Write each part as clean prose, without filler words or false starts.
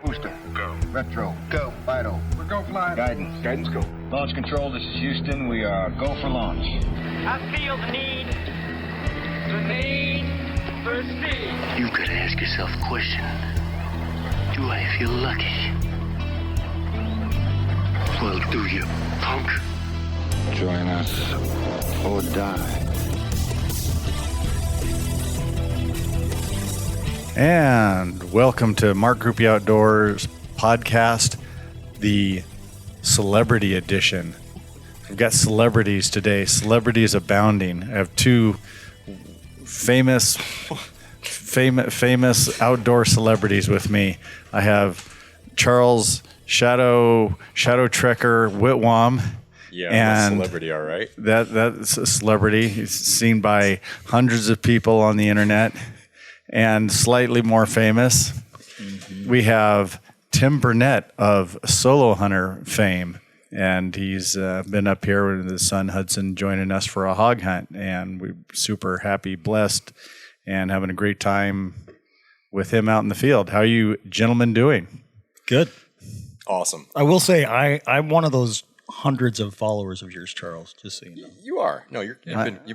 Booster. Go. Retro. Go. Vital. We're go flying. Guidance. Guidance, go. Launch control, this is Houston. We are go for launch. I feel the need for speed. You gotta ask yourself a question. Do I feel lucky? Well, do you, punk? Join us or die. And welcome to Mark Groupie Outdoors podcast, the celebrity edition. I've got celebrities today, celebrities abounding. I have two famous outdoor celebrities with me. I have Charles Shadowtrekker Whitwam. Yeah, and I'm a celebrity, all right. That's a celebrity. He's seen by hundreds of people on the internet. And slightly more famous, we have Tim Burnett of Solo Hunter fame. And he's been up here with his son Hudson joining us for a hog hunt. And we're super happy, blessed, and having a great time with him out in the field. How are you gentlemen doing? Good. Awesome. I will say I'm one of those hundreds of followers of yours, Charles, just so you know. You are. No, you've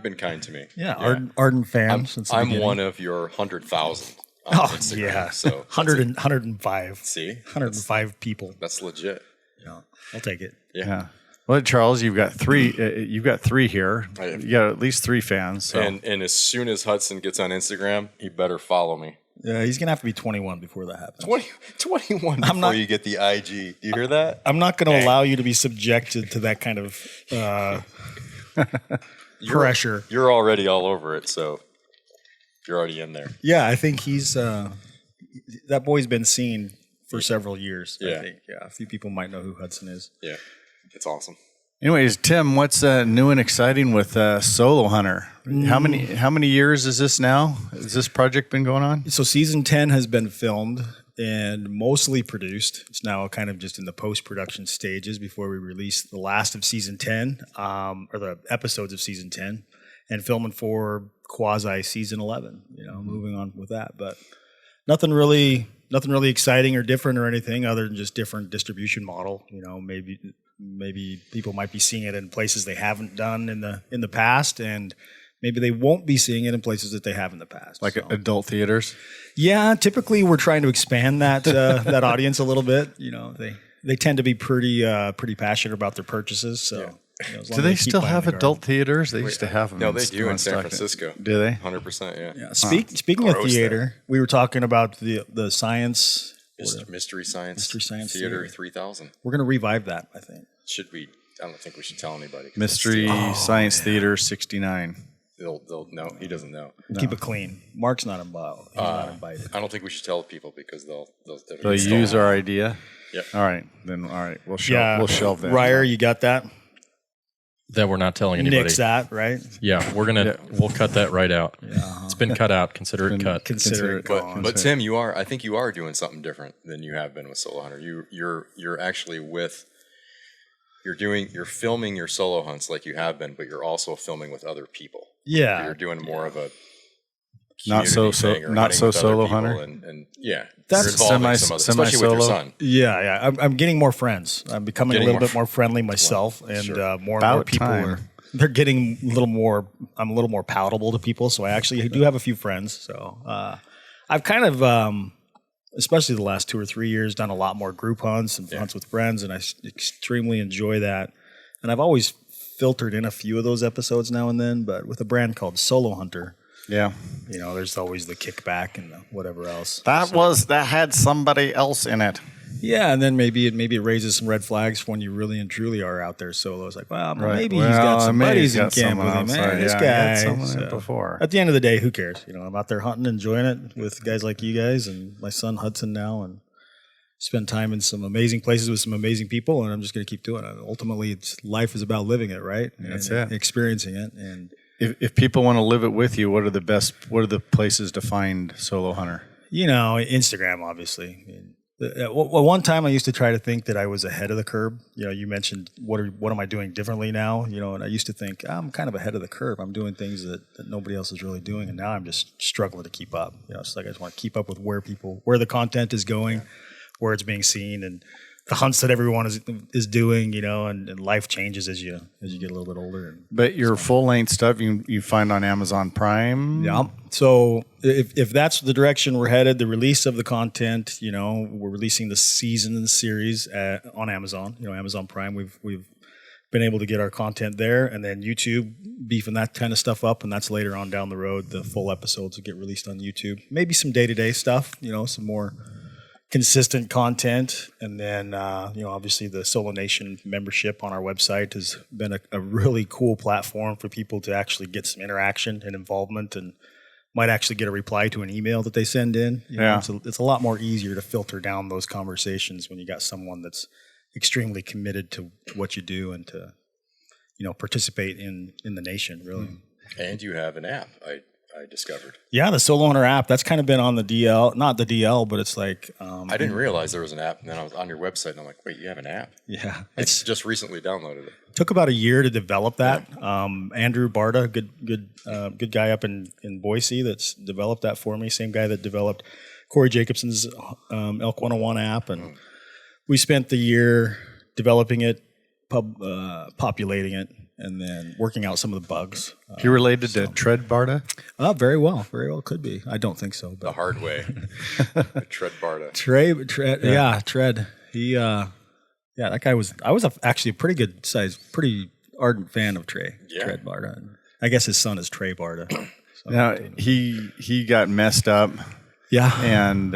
been kind to me. Yeah. Ardent fan since the beginning. I'm one of your 100,000 on Instagram. Yeah. So 105. See? 105 people. That's legit. Yeah. I'll take it. Yeah. Well, Charles, you've got three. You've got three here. You got at least three fans. So. And as soon as Hudson gets on Instagram, he better follow me. Yeah, he's going to have to be 21 before that happens. 21 before you get the IG. Do you hear that? I'm not going to allow you to be subjected to that kind of pressure. You're already all over it, so you're already in there. Yeah, I think he's that boy's been seen for several years. Yeah. I think. Yeah, a few people might know who Hudson is. Yeah, it's awesome. Anyways, Tim, what's new and exciting with Solo Hunter? How many years is this now? Has this project been going on? So season 10 has been filmed and mostly produced. It's now kind of just in the post-production stages before we release the last of season 10, or the episodes of season 10, and filming for quasi season 11. Moving on with that, but nothing really exciting or different or anything other than just different distribution model. Maybe people might be seeing it in places they haven't done in the past, and maybe they won't be seeing it in places that they have in the past. Like adult theaters? Yeah, typically we're trying to expand that that audience a little bit. They tend to be pretty passionate about their purchases. So, do they still have adult theaters? They used to have them. No, they do in San Francisco. Do they? 100%. Yeah. Speaking of theater, we were talking about the science. Mystery Science Theater 3000. We're going to revive that, I think. Should we? I don't think we should tell anybody. Mystery Science Theater 69. They'll no, he doesn't know. Keep it clean. Mark's not involved. He's not invited. I don't think we should tell people because they'll use our idea. Yep. All right, we'll shelve that. Ryer, you got that? That we're not telling anybody. Nix that, right? Yeah, we'll cut that right out. Yeah. It's been cut out. Consider it cut. Consider it gone. But Tim, I think you are doing something different than you have been with Solo Hunter. You're actually you're filming your solo hunts like you have been, but you're also filming with other people. Yeah. You're doing more of a not so solo hunter. And yeah, that's especially with your son. Yeah. I'm getting more friends. I'm becoming a little bit more friendly myself, and more and more people they're getting a little more. I'm a little more palatable to people, so I actually do have a few friends. So I've kind of, especially the last 2 or 3 years, done a lot more group hunts and hunts with friends, and I extremely enjoy that. And I've always filtered in a few of those episodes now and then, but with a brand called Solo Hunter. Yeah. There's always the kickback and the whatever else. That had somebody else in it. Yeah, and then maybe it raises some red flags when you really and truly are out there solo. It's like, maybe he's got some buddies in camp with him. Man, this guy. Before. At the end of the day, who cares? I'm out there hunting, enjoying it with guys like you guys and my son Hudson now, and spend time in some amazing places with some amazing people, and I'm just going to keep doing it. Ultimately, life is about living it, right? That's it. Experiencing it. And if people want to live it with you, what are the places to find Solo Hunter? Instagram, obviously. One time I used to try to think that I was ahead of the curve. You mentioned what am I doing differently now? And I used to think I'm kind of ahead of the curve. I'm doing things that nobody else is really doing, and now I'm just struggling to keep up. It's like I just want to keep up with where the content is going, where it's being seen and the hunts that everyone is doing, you know, and life changes as you get a little bit older. But your full length stuff you find on Amazon Prime. Yeah. So if that's the direction we're headed, the release of the content, you know, we're releasing the season and the series on Amazon. You know, Amazon Prime. We've been able to get our content there, and then YouTube beefing that kind of stuff up, and that's later on down the road. The full episodes will get released on YouTube. Maybe some day-to-day stuff, you know, some more consistent content, and then you know, obviously the Solo Nation membership on our website has been a really cool platform for people to actually get some interaction and involvement, and might actually get a reply to an email that they send in. You know, it's a lot more easier to filter down those conversations when you got someone that's extremely committed to what you do and to, you know, participate in the nation, really. And you have an app, I discovered. Yeah, the Solo Hunter app, that's kind of been on the DL, not the DL, but it's like... I didn't realize there was an app, and then I was on your website, and I'm like, wait, you have an app? Yeah. I just recently downloaded it. Took about a year to develop that. Andrew Barta, good guy up in Boise that's developed that for me. Same guy that developed Corey Jacobson's Elk 101 app. And we spent the year developing it, populating it, and then working out some of the bugs. He related to Tread Barta? Very well. Very well could be. I don't think so. But. The hard way. Tread Barta. Tread. He, that guy was, I was actually a pretty good size, pretty ardent fan of Tread Barta. I guess his son is Trey Barta. So now, he got messed up. Yeah. And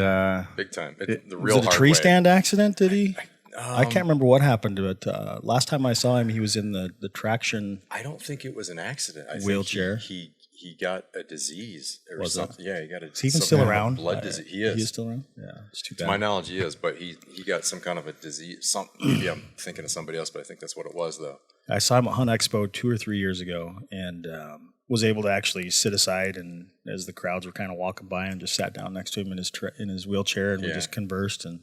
big time. The was real it a hard tree way. stand accident, did he? I can't remember what happened to it. Last time I saw him, he was in the traction. I don't think it was an accident. I wheelchair. Think he got a disease or Was something. Yeah, he got a. Is he even some still kind of a around? Blood disease. He is. He is still around. Yeah, it's too bad. To my knowledge, he is, but he got some kind of a disease. Maybe I'm thinking of somebody else, but I think that's what it was, though. I saw him at Hunt Expo 2 or 3 years ago, and was able to actually sit aside, and as the crowds were kind of walking by, and just sat down next to him in his wheelchair, and we just conversed. And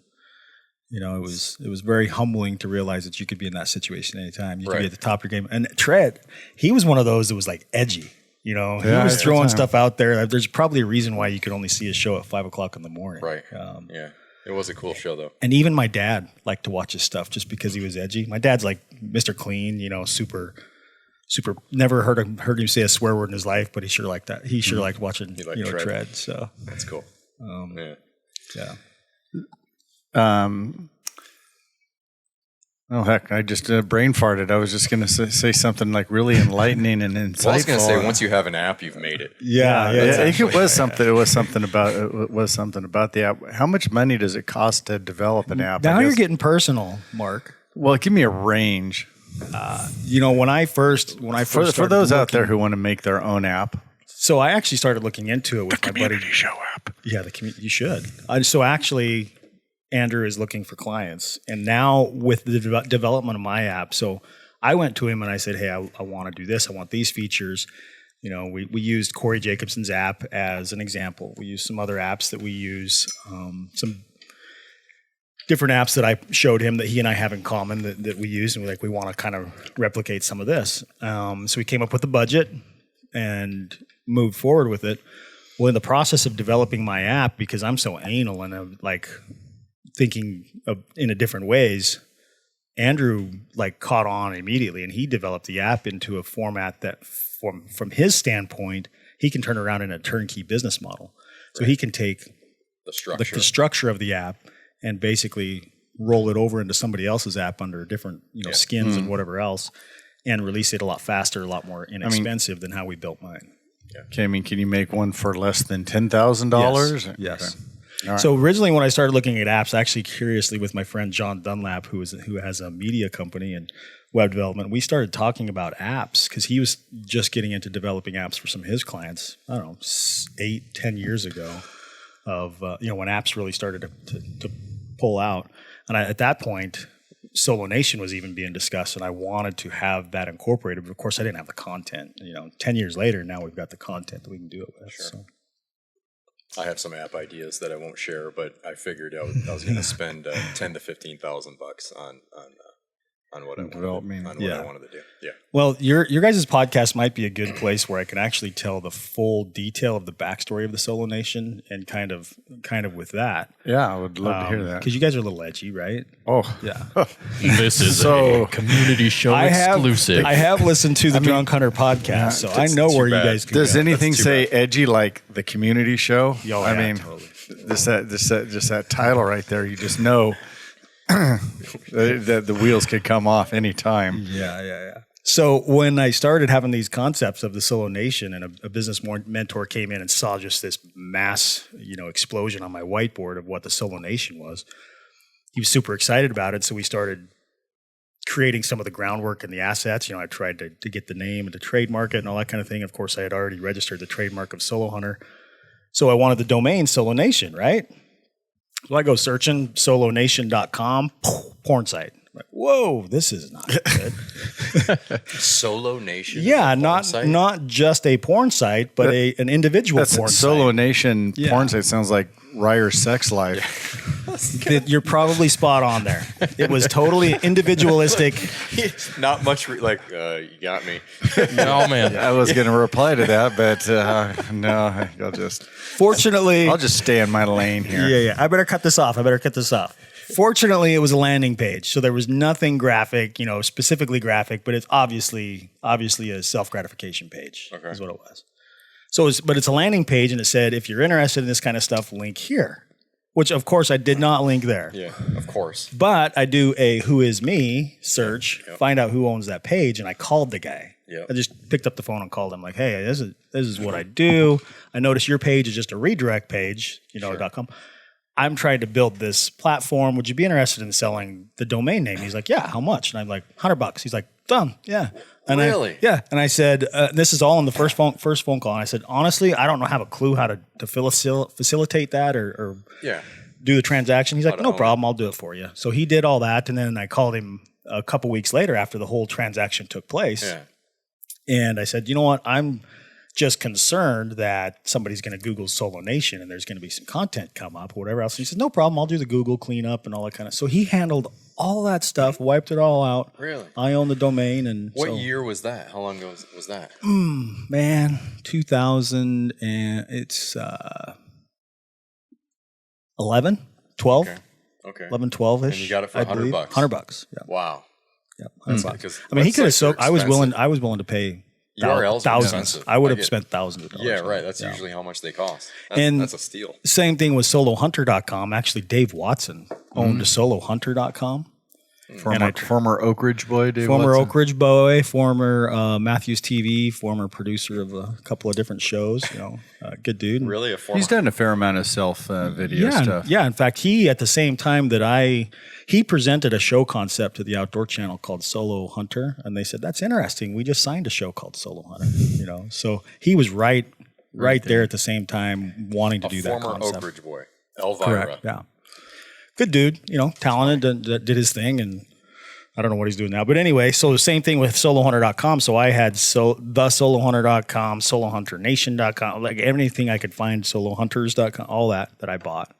you know, it was very humbling to realize that you could be in that situation anytime. You could be at the top of your game. And Tread, he was one of those that was like edgy. You know, he was throwing stuff out there. There's probably a reason why you could only see his show at 5 o'clock in the morning. Right. Yeah. It was a cool show, though. And even my dad liked to watch his stuff just because he was edgy. My dad's like Mr. Clean, you know, super. Never heard him say a swear word in his life, but he sure liked that. He sure liked watching, Tread. So that's cool. Yeah. Oh heck! I just brain farted. I was just going to say something like really enlightening and insightful. Well, I was going to say, once you have an app, you've made it. Yeah. I think it was something. It was something about the app. How much money does it cost to develop an app? Now you're getting personal, Mark. Well, give me a range. You know, when I first for those out there who want to make their own app. So I actually started looking into it with my buddy. Community show app. Yeah, you should. So actually, Andrew is looking for clients, and now with the development of my app, so I went to him and I said, "Hey, I want to do this. I want these features." You know, we used Corey Jacobson's app as an example. We used some other apps that we use, some different apps that I showed him that he and I have in common that we use, and we want to kind of replicate some of this. So we came up with a budget and moved forward with it. Well, in the process of developing my app, because I'm so anal and thinking in a different ways, Andrew caught on immediately, and he developed the app into a format that, from his standpoint, he can turn around in a turnkey business model. So he can take the structure of the app and basically roll it over into somebody else's app under different skins and whatever else, and release it a lot faster, a lot more inexpensive than how we built mine. Yeah. Okay, can you make one for less than $10,000? Yes. Okay. Right. So originally, when I started looking at apps, actually curiously with my friend John Dunlap, who has a media company and web development, we started talking about apps because he was just getting into developing apps for some of his clients. I don't know, 8-10 years ago, of when apps really started to pull out. And at that point, Solo Nation was even being discussed, and I wanted to have that incorporated. But of course, I didn't have the content. 10 years later, now we've got the content that we can do it with. Sure. So. I have some app ideas that I won't share, but I figured I was going to spend $10,000 to $15,000 on what I wanted, Development. on what I wanted to do. Yeah. Well, your guys' podcast might be a good place where I can actually tell the full detail of the backstory of the Solo Nation and kind of with that. Yeah, I would love to hear that. Because you guys are a little edgy, right? Oh, Yeah. This is a community show exclusive. I have listened to the Drunk Hunter podcast, so I know where you guys can does go. anything say edgy like the community show? Oh, I yeah, mean, totally. just that title right there, you just know that the wheels could come off anytime. Yeah. So when I started having these concepts of the Solo Nation, and a business mentor came in and saw just this mass, explosion on my whiteboard of what the Solo Nation was, he was super excited about it. So we started creating some of the groundwork and the assets. I tried to get the name and to trademark it and all that kind of thing. Of course, I had already registered the trademark of Solo Hunter. So I wanted the domain Solo Nation, right? So I go searching solonation.com, porn site. I'm like, whoa, this is not good. Solo Nation. Yeah, is a porn site? not just a porn site, but an individual That's porn Solo site. Nation porn site sounds like Ryer's sex life. You're probably spot on there. It was totally individualistic. Not much. You got me. Oh, man. I was going to reply to that, but no, Fortunately, I'll just stay in my lane here. Yeah. I better cut this off. Fortunately, it was a landing page, so there was nothing graphic, specifically graphic, but it's obviously a self-gratification page. Okay. Is what it was. So, but it's a landing page, and it said, if you're interested in this kind of stuff, link here. Which, of course, I did not link there. Yeah, of course. But I do a "Who is me" search, find out who owns that page, and I called the guy. Yep. I just picked up the phone and called him, like, "Hey, this is what I do. I noticed your page is just a redirect page, .com. I'm trying to build this platform. Would you be interested in selling the domain name?" He's like, "Yeah, how much?" And I'm like, $100. He's like, "Done, yeah." And Really? And I said, this is all in the first phone call. And I said, honestly, I don't have a clue how to facilitate that or do the transaction. He's like, no problem, I'll do it for you. So he did all that, and then I called him a couple weeks later after the whole transaction took place. Yeah. And I said, you know what, I'm just concerned that somebody's going to Google Solo Nation and there's going to be some content come up or whatever else. And he said, no problem, I'll do the Google cleanup and all that kind of. So he handled all that stuff, wiped it all out. Really? I own the domain. And what year was that? How long ago was that? Man, 2000 and it's 11, 12. Okay. 11, 12-ish. And you got it for $100. $100. Yeah. Wow. Yeah, $100. Because I mean, he could have websites are sold. I was expensive. willing to pay URLs are thousands. expensive. I would I have get- spent thousands of dollars. Yeah, on right. it. That's Yeah. usually how much they cost. And- That's a steal. Same thing with solohunter.com. Actually, Dave Watson owned solohunter.com. Former Oak Ridge boy, Dave Former Watson. Oak Ridge boy, former Matthews TV, former producer of a couple of different shows. Good dude. Really? A former? He's done a fair amount of self video stuff. Yeah, in fact, he at the same time that he presented a show concept to the Outdoor Channel called Solo Hunter, and they said, "That's interesting. We just signed a show called Solo Hunter." So he was right there at the same time wanting to a do that former concept. Oak Ridge boy. Elvira. Correct. Yeah. Good dude. Talented. Did his thing, and I don't know what he's doing now. But anyway, so the same thing with solohunter.com. So I had thesolohunter.com, solohunternation.com, like everything I could find, solohunters.com, all that I bought.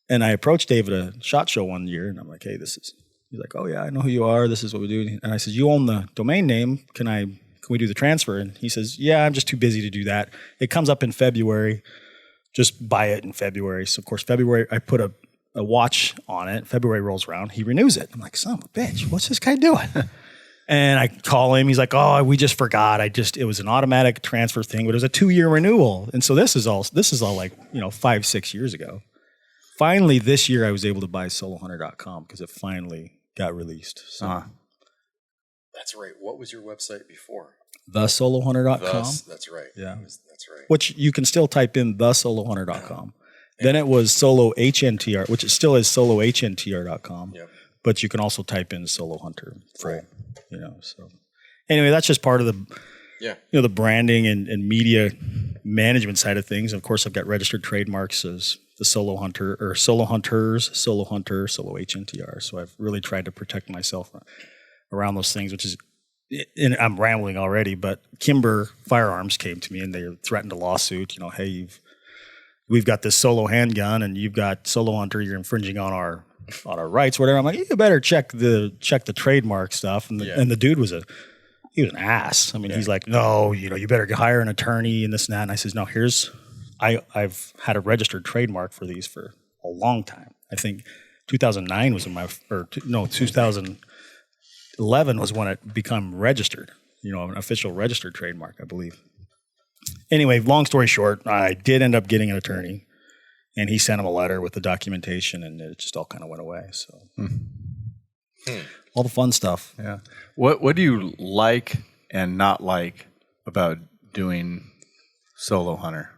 And I approached Dave at a SHOT Show one year, and I'm like, hey, he's like, oh yeah, I know who you are. This is what we do. And I said, you own the domain name. Can we do the transfer? And he says, yeah, I'm just too busy to do that. It comes up in February. Just buy it in February. So of course, February, I put a watch on it. February rolls around. He renews it. I'm like, son of a bitch, what's this guy doing? And I call him. He's like, oh, we just forgot. It was an automatic transfer thing, but it was a 2-year renewal. And so this is all like, 5-6 years ago. Finally, this year I was able to buy solohunter.com because it finally got released. So That's right. What was your website before? thesolohunter.com. That's right. Yeah. That's right. Which you can still type in thesolohunter.com. Then it was Solo HNTR, which it still is solohntr.com. Yep. But you can also type in Solo Hunter full, So anyway, that's just part of the the branding and media management side of things. Of course, I've got registered trademarks as the Solo Hunter or Solo Hunters, Solo Hunter, Solo HNTR. So I've really tried to protect myself around those things, which is, and I'm rambling already, but Kimber Firearms came to me and they threatened a lawsuit. Hey, we've got this solo handgun and you've got Solo Hunter, you're infringing on our on our rights, whatever. I'm like, you better check the trademark stuff. And the dude was he was an ass. I mean, he's like, no, you better hire an attorney and this and that. And I says, no, I've had a registered trademark for these for a long time. I think 2009 was 2011 was when it became registered, an official registered trademark, I believe. Anyway, long story short, I did end up getting an attorney, and he sent him a letter with the documentation, and it just all kind of went away. So all the fun stuff. Yeah. What do you like and not like about doing solo hunter?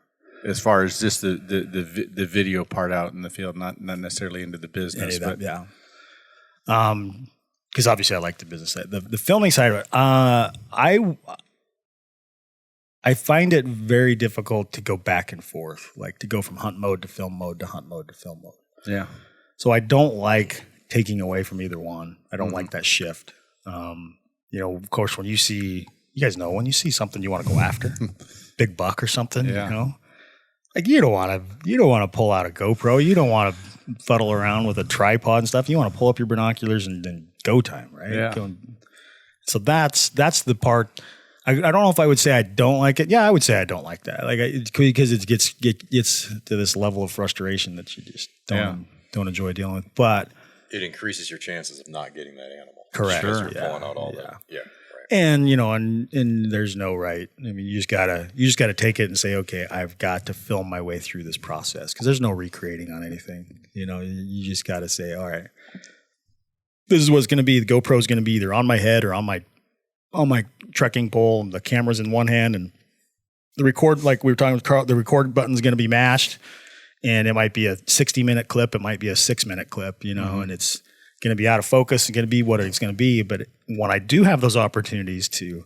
As far as just the video part out in the field, not necessarily into the business, but yeah. Because obviously I like the business side. The filming side of it, I find it very difficult to go back and forth, like to go from hunt mode to film mode to hunt mode to film mode. Yeah. So I don't like taking away from either one. I don't like that shift. Of course, when you see something you want to go after, big buck or something, like you don't want to pull out a GoPro. You don't want to fuddle around with a tripod and stuff. You want to pull up your binoculars and then go time, right? Yeah. So that's the part. I don't know if I would say I don't like it. Yeah, I would say I don't like that. Because it gets to this level of frustration that you just don't enjoy dealing with. But it increases your chances of not getting that animal. Correct. Sure. You're pulling out all that. Yeah. Right. And and there's no right. I mean, you just gotta take it and say, okay, I've got to film my way through this process because there's no recreating on anything. You just gotta say, all right, this is what's gonna be. The GoPro is gonna be either on my head or on my trekking pole. And the camera's in one hand, and the record, like we were talking with Carl, the record button's gonna be mashed, and it might be a 60-minute clip, it might be a 6-minute clip, and it's going to be out of focus and going to be what it's going to be. But when I do have those opportunities to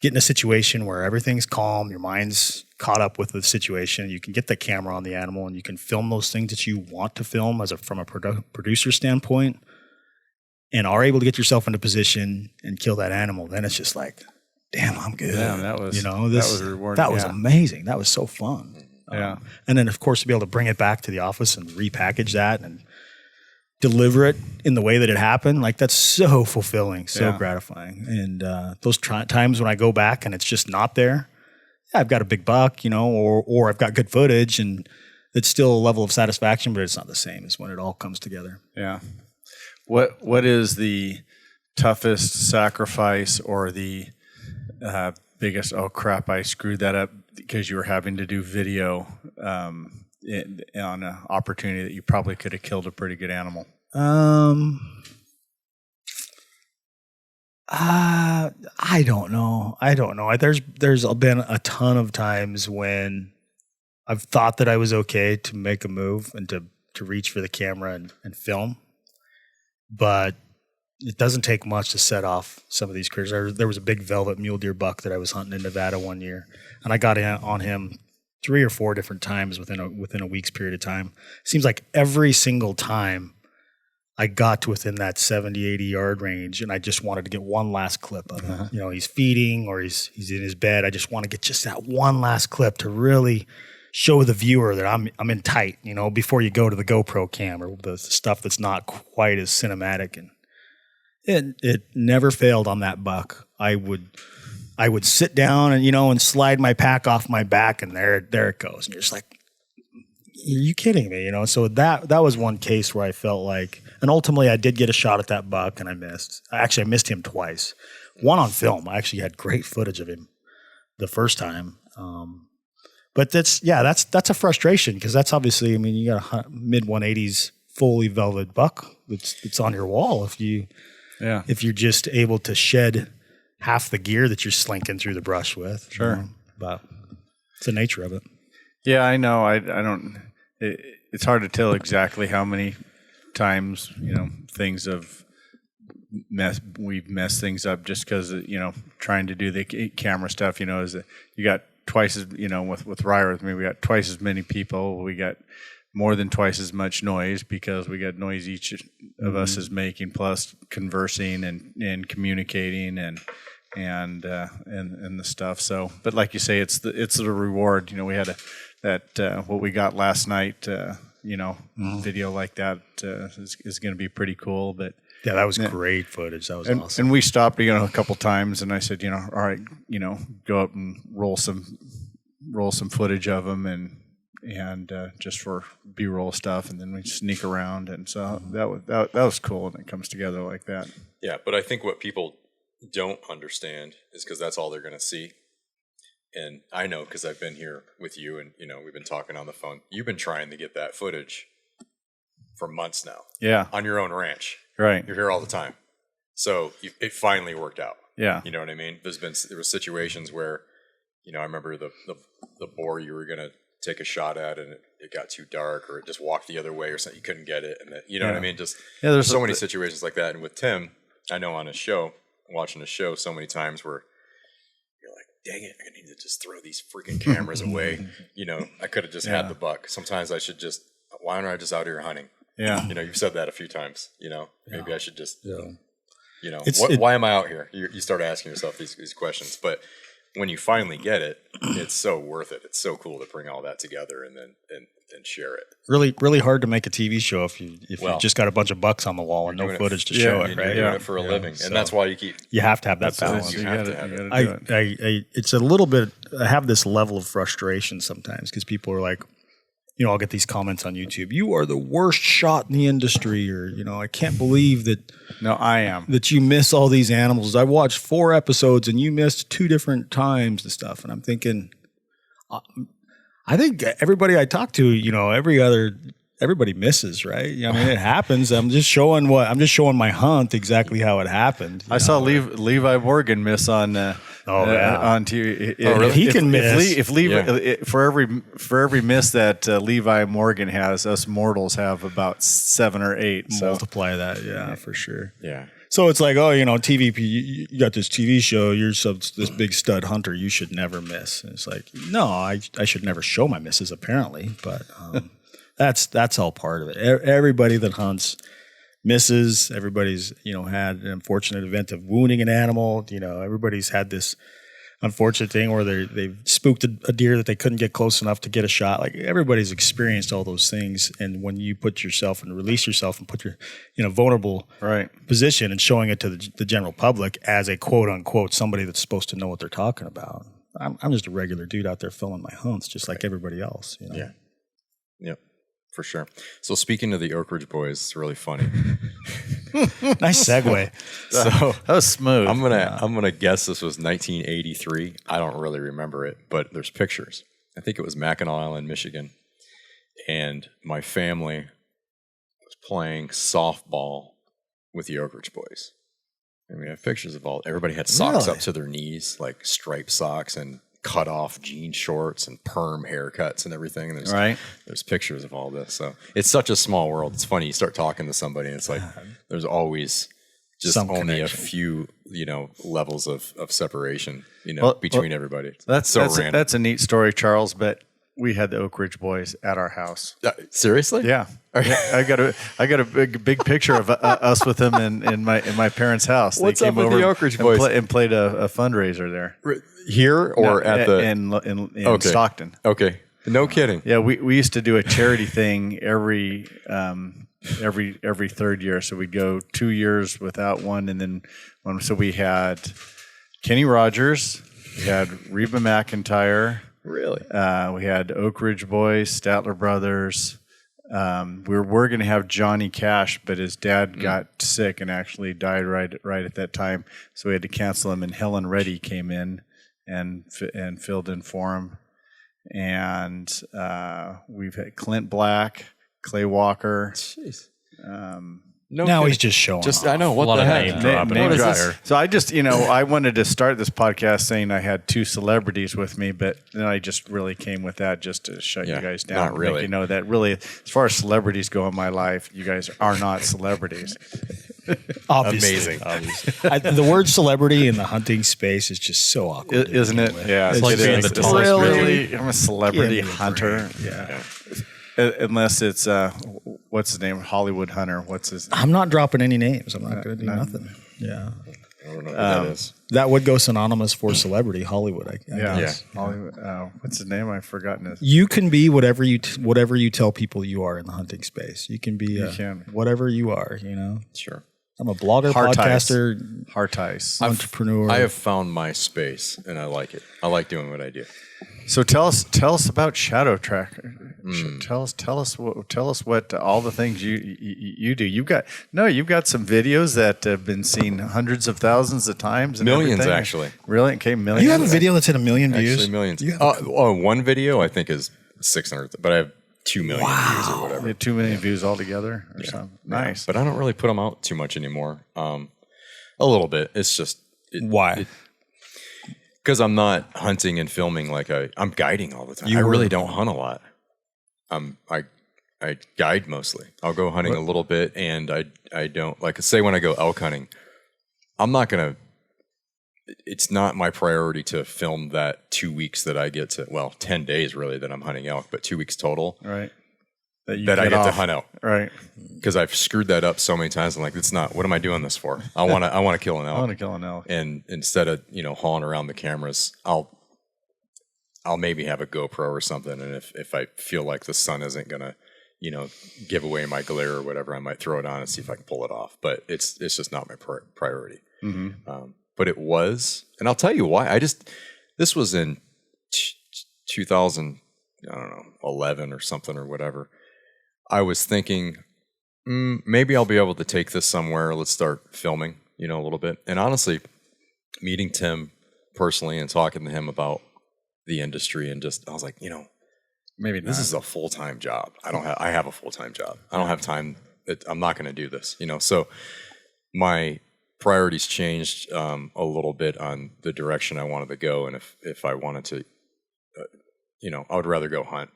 get in a situation where everything's calm, your mind's caught up with the situation, you can get the camera on the animal and you can film those things that you want to film from a producer standpoint and are able to get yourself into position and kill that animal, then it's just like, damn, I'm good. Yeah, that was that was rewarding. That was amazing. That was so fun. Yeah. And then, of course, to be able to bring it back to the office and repackage that and deliver it in the way that it happened, like that's so fulfilling, so gratifying. And those times when I go back and it's just not there, I've got a big buck, or I've got good footage and it's still a level of satisfaction, but it's not the same as when it all comes together. Yeah. What is the toughest sacrifice or the biggest, oh crap, I screwed that up because you were having to do video on an opportunity that you probably could have killed a pretty good animal? I don't know. There's been a ton of times when I've thought that I was okay to make a move and to reach for the camera and film, but it doesn't take much to set off some of these critters. There was a big velvet mule deer buck that I was hunting in Nevada one year, and I got on him 3 or 4 different times within a week's period of time. Seems like every single time I got to within that 70, 80 yard range, and I just wanted to get one last clip of him. He's feeding or he's in his bed. I just want to get just that one last clip to really show the viewer that I'm in tight, before you go to the GoPro cam or the stuff that's not quite as cinematic. And it never failed on that buck. I would sit down and and slide my pack off my back, and there it goes. And you're just like, are you kidding me? So that was one case where I felt like, and ultimately I did get a shot at that buck, and I missed. I missed him twice. One on film. I actually had great footage of him the first time. But that's a frustration because that's obviously, you got a mid 180s fully velvet buck that's on your wall if you're just able to shed half the gear that you're slinking through the brush with. Sure. But it's the nature of it. Yeah, I know. I don't. It's hard to tell exactly how many times things we've messed things up just because trying to do the camera stuff. Is that you got twice as with Ryer with me, we got twice as many people. We got more than twice as much noise because we got noise each of us is making, plus conversing and communicating and the stuff. So, but like you say, it's the reward. We had what we got last night video like that is going to be pretty cool. But Yeah, that was great footage. That was awesome. and we stopped, a couple times, and I said, all right, go up and roll some footage of them and just for B-roll stuff, and then we sneak around, and so that was cool when it comes together like that. Yeah, but I think what people don't understand is because that's all they're going to see. And I know because I've been here with you, and we've been talking on the phone. You've been trying to get that footage for months now. Yeah, on your own ranch. right. You're here all the time, so it finally worked out. Yeah, you know what I mean. There were situations where, I remember the boar you were going to take a shot at, and it got too dark, or it just walked the other way, or something. You couldn't get it, and what I mean. Just there's so many situations like that. And with Tim, I know on watching a show, so many times where you're like, dang it, I need to just throw these freaking cameras away. I could have just had the buck. Sometimes I should just, why aren't I just out here hunting? Yeah. You've said that a few times, maybe I should just, It's- why am I out here? You start asking yourself these questions, but when you finally get it, it's so worth it. It's so cool to bring all that together and then share it. Really, really hard to make a TV show if you just got a bunch of bucks on the wall and no footage to show it, right? You're doing it for a living, and that's why you have to have that balance. You have to have it. It's a little bit. I have this level of frustration sometimes because people are like, I'll get these comments on YouTube. You are the worst shot in the industry, or I can't believe that. No, I am. That you miss all these animals. I watched 4 episodes and you missed 2 different times and stuff. And I'm thinking, I think everybody I talk to, everybody misses, right? I mean, it happens. I'm just showing my hunt exactly how it happened. I saw Levi Morgan miss on on TV. Really? He can miss. If Levi for every miss that Levi Morgan has, us mortals have about 7 or 8. Multiply that, for sure. Yeah. So it's like, TV, you got this TV show, you're this big stud hunter, you should never miss. And it's like, no, I should never show my misses, apparently, but that's all part of it. Everybody that hunts misses. Everybody's, had an unfortunate event of wounding an animal. Everybody's had this unfortunate thing where they've spooked a deer that they couldn't get close enough to get a shot. Like, everybody's experienced all those things. And when you put yourself and release yourself and put your vulnerable position and showing it to the general public as a quote unquote somebody that's supposed to know what they're talking about. I'm just a regular dude out there filming my hunts just like everybody else. Yeah. Yep. For sure. So speaking of the Oak Ridge Boys, it's really funny. Nice segue. So that was smooth. I'm gonna guess this was 1983. I don't really remember it, but there's pictures. I think it was Mackinac Island, Michigan, and my family was playing softball with the Oak Ridge Boys. And we have pictures of everybody had socks up to their knees, like striped socks and cut off jean shorts and perm haircuts and everything. And there's pictures of all this. So it's such a small world. It's funny. You start talking to somebody and it's like, there's always just only connection. A few, levels of separation, between everybody. That's a neat story, Charles, but we had the Oak Ridge Boys at our house. Seriously? Yeah. I got a big picture of us with them in my parents' house. What's up with the Oak Ridge Boys? And played a fundraiser there. Here or at the in Stockton? Okay, no kidding. Yeah, we used to do a charity thing every 3rd year. So we'd go 2 years without one, and then one. So we had Kenny Rogers, we had Reba McEntire. Really? We had Oak Ridge Boys, Statler Brothers. We were going to have Johnny Cash, but his dad got sick and actually died right at that time, so we had to cancel him. And Helen Reddy came in and filled in for him. And we've had Clint Black, Clay Walker. Jeez. No now kidding. he's just showing off. I know what the heck. Name drop. So I just, I wanted to start this podcast saying I had 2 celebrities with me, but then I just really came with that just to shut you guys down. Not really. Make you know that really, as far as celebrities go in my life, you guys are not celebrities. Obviously. Amazing. The word celebrity in the hunting space is just so awkward. Isn't it? Yeah. It's like being the tallest. Really, I'm a celebrity hunter. Yeah. Unless it's, what's his name? Hollywood Hunter. What's his name? I'm not dropping any names. I'm not going to do nothing. Yeah. don't know who that is. That would go synonymous for celebrity Hollywood. I Yeah. guess. Hollywood, what's his name? I've forgotten his. You can be whatever you tell people you are in the hunting space. You can be whatever you are. Sure. I'm a blogger, podcaster, Heart ice. entrepreneur. I have found my space, and I like it. I like doing what I do. So tell us about Shadowtrekker. Tell us what all the things you do. You've got some videos that have been seen hundreds of thousands of times. And Millions, everything. Actually. Really? It came millions. You have a video that's hit 1 million views? Actually, millions. One video I think is 600, but I have 2 million views or whatever. 2 million views altogether or something. Nice. Yeah. But I don't really put them out too much anymore. A little bit. It's just Why? Because I'm not hunting and filming like I'm guiding all the time. I really don't hunt a lot. I guide mostly. I'll go hunting a little bit, and I don't like say when I go elk hunting, I'm not gonna. It's not my priority to film that 2 weeks that I get to 10 days really that I'm hunting elk, but 2 weeks total. Right. That I get to hunt elk. Right. Because I've screwed that up so many times. I'm like, it's not. What am I doing this for? I want to kill an elk. I want to kill an elk. And instead of hauling around the cameras, I'll maybe have a GoPro or something. And if I feel like the sun isn't gonna give away my glare or whatever, I might throw it on and see if I can pull it off. But it's just not my priority. Mm-hmm. But it was, and I'll tell you why. This was in 2011 or something or whatever. I was thinking, maybe I'll be able to take this somewhere. Let's start filming, a little bit. And honestly, meeting Tim personally and talking to him about the industry and I was like, maybe this is a full-time job. I have a full-time job. I don't have time. I'm not going to do this, So my priorities changed a little bit on the direction I wanted to go. And if I wanted to, I would rather go hunt.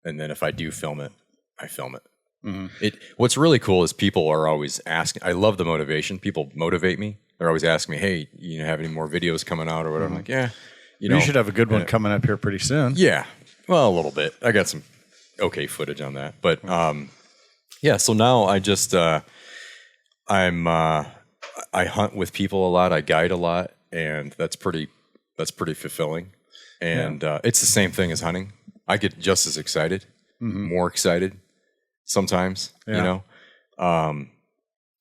And then if I do film it, I film it. Mm-hmm. What's really cool is people are always asking. I love the motivation. People motivate me. They're always asking me, "Hey, have any more videos coming out or whatever?" I'm like, "Yeah, you should have a good one coming up here pretty soon." Yeah, well, a little bit. I got some okay footage on that, but yeah. So now I just I hunt with people a lot. I guide a lot, and that's pretty fulfilling. And it's the same thing as hunting. I get just as excited, more excited. Sometimes, I'm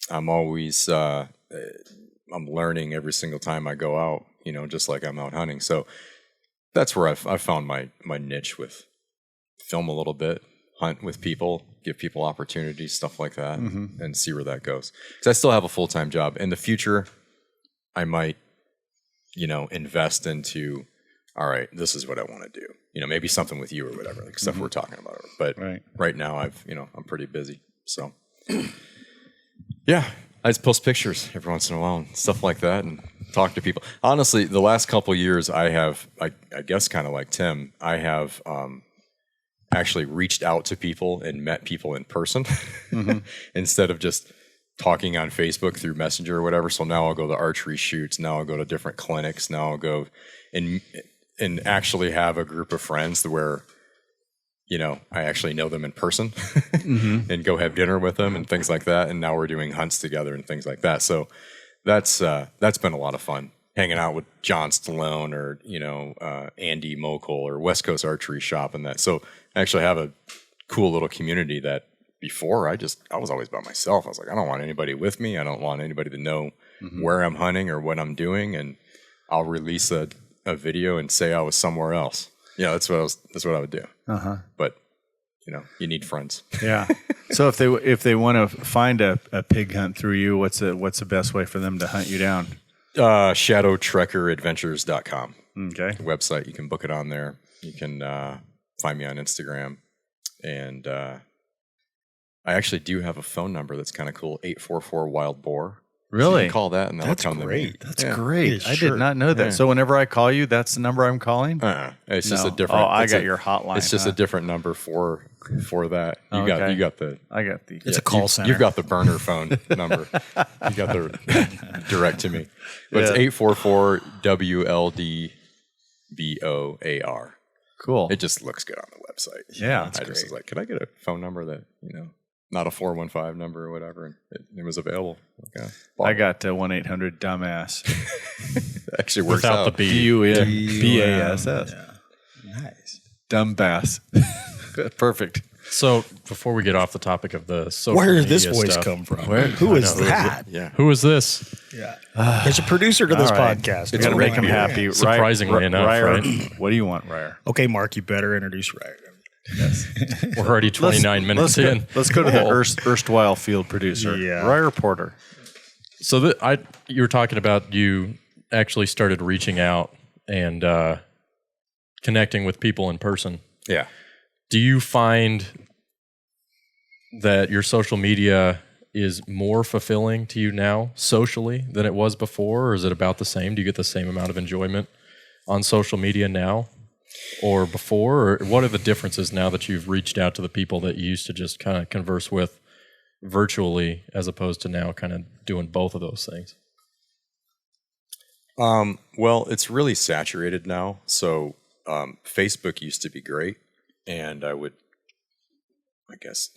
always, I'm learning every single time I go out, just like I'm out hunting. So that's where I've found my niche with film a little bit, hunt with people, give people opportunities, stuff like that, and see where that goes. Because I still have a full-time job. In the future, I might, invest into, all right, this is what I want to do. Maybe something with you or whatever, like stuff we're talking about. But right now, I'm pretty busy. So, yeah, I just post pictures every once in a while and stuff like that, and talk to people. Honestly, the last couple of years, I guess kind of like Tim, I have actually reached out to people and met people in person instead of just talking on Facebook through Messenger or whatever. So now I'll go to archery shoots. Now I'll go to different clinics. Now I'll go and actually have a group of friends where, I actually know them in person and go have dinner with them and things like that. And now we're doing hunts together and things like that. So that's been a lot of fun, hanging out with John Stallone or, Andy Mokel or West Coast Archery Shop and that. So I actually have a cool little community that before I was always by myself. I was like, I don't want anybody with me. I don't want anybody to know where I'm hunting or what I'm doing. And I'll release a video and say I was somewhere else. Yeah, that's what I would do. But you need friends. Yeah. So if they want to find a pig hunt through you, what's the best way for them to hunt you down? Shadowtrekkeradventures.com. Okay. Website. You can book it on there. You can find me on Instagram, and I actually do have a phone number that's kind of cool. 844 Wild Boar. Really? So you can call that, and That's come great. To me. That's great. I sure. did not know that. Yeah. So whenever I call you, that's the number I'm calling? It's just a different. Oh, I got your hotline. It's just a different number for that. You got the. I got the. It's a call center. You've got the burner phone number. You got the direct to me. But it's 844 WLDBOAR. Cool. It just looks good on the website. Yeah, I just was like, could I get a phone number that not a 415 number or whatever. And it was available. Okay. I got 1-800-dumbass. Actually works Without out. the B. DUMBASS. Nice. Dumbass. Perfect. So before we get off the topic of the social Where did media this voice stuff, come from? Who is that? Yeah. Who is this? Yeah. There's a producer to this All right. podcast. It's to make him happy. Surprisingly enough, Ryer, right? what do you want, Ryer? Okay, Mark, you better introduce Ryer. We're already 29 minutes in. Let's go to the erstwhile field producer, Yeah. Ryer Porter. So you were talking about you actually started reaching out and connecting with people in person. Yeah. Do you find that your social media is more fulfilling to you now socially than it was before, or is it about the same? Do you get the same amount of enjoyment on social media now or before? Or what are the differences now that you've reached out to the people that you used to just kind of converse with virtually as opposed to now kind of doing both of those things? Well, it's really saturated now. So Facebook used to be great, and I would, I guess,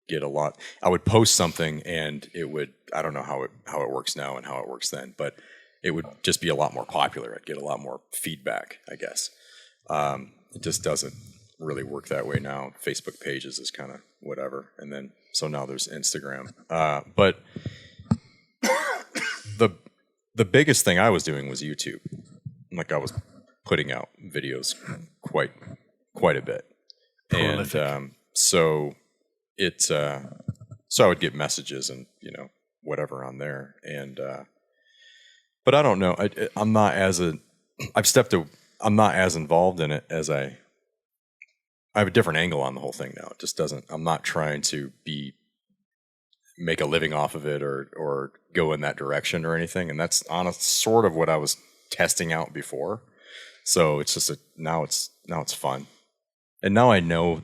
get a lot. I would post something, and it would. I don't know how it works now and how it works then, but it would just be a lot more popular. I'd get a lot more feedback, I guess. It just doesn't really work that way now. Facebook pages is kind of whatever, and then so now there's Instagram. But the biggest thing I was doing was YouTube. Like I was putting out videos quite a bit, Prolific. and so it's so I would get messages and whatever on there, and but I don't know. I'm not as I'm not as involved in it as I have a different angle on the whole thing now. It just doesn't. I'm not trying to make a living off of it or go in that direction or anything. And that's sort of what I was testing out before. So it's just now it's fun. And now I know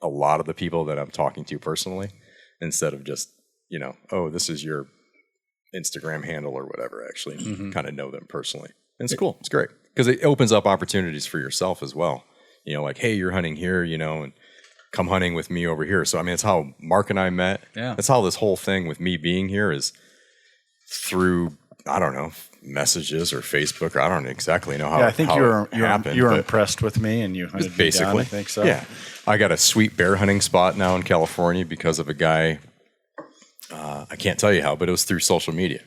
a lot of the people that I'm talking to personally, instead of just, oh, this is your Instagram handle or whatever. I actually kind of know them personally. And it's cool. It's great. Because it opens up opportunities for yourself as well. Like, hey, you're hunting here, and come hunting with me over here. So, I mean, it's how Mark and I met. Yeah. That's how this whole thing with me being here is through, I don't know, messages or Facebook. Or I don't exactly know how. Yeah, I think how you were it happened, you were but impressed with me, and you hunted me basically. down, I think so. Yeah, I got a sweet bear hunting spot now in California because of a guy. I can't tell you how, but it was through social media.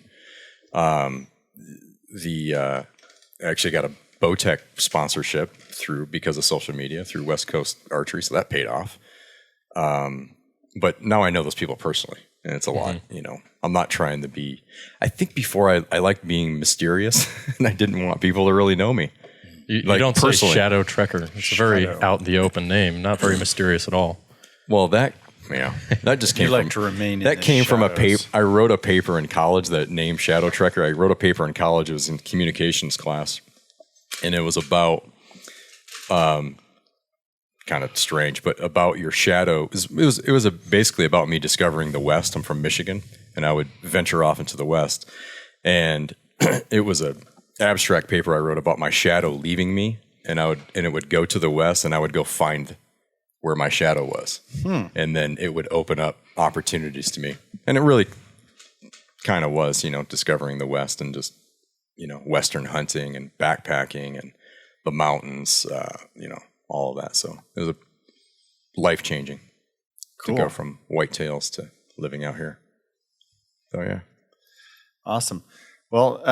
I actually got a Bowtech sponsorship because of social media through West Coast Archery, so that paid off. But now I know those people personally, and it's a lot. I'm not trying to be. I think before I liked being mysterious, and I didn't want people to really know me. You Like, don't personally. say Shadowtrekker. It's a very out in the open name, not very mysterious at all. Well, that just came You like from to remain in that the came from a paper. shadows. I wrote a paper in college that named Shadowtrekker. I wrote a paper in college. It was in communications class, and it was about kind of strange, but about your shadow. It was basically about me discovering the West. I'm from Michigan, and I would venture off into the West, and it was a abstract paper I wrote about my shadow leaving me, and it would go to the West, and I would go find where my shadow was, and then it would open up opportunities to me, and it really kind of was, discovering the West and just Western hunting and backpacking and the mountains, all of that. So it was life-changing to go from whitetails to living out here. So yeah. Awesome. Well,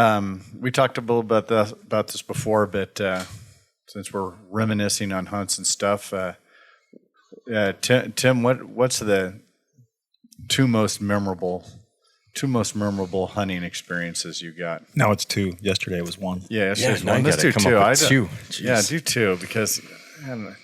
we talked a little about this before, but since we're reminiscing on hunts and stuff, Tim, what's the two most memorable hunting experiences you got? Now it's 2. Yesterday was 1. Yeah, now you let's gotta do come 2. up with two. Yeah, Jeez. do 2 because I don't know.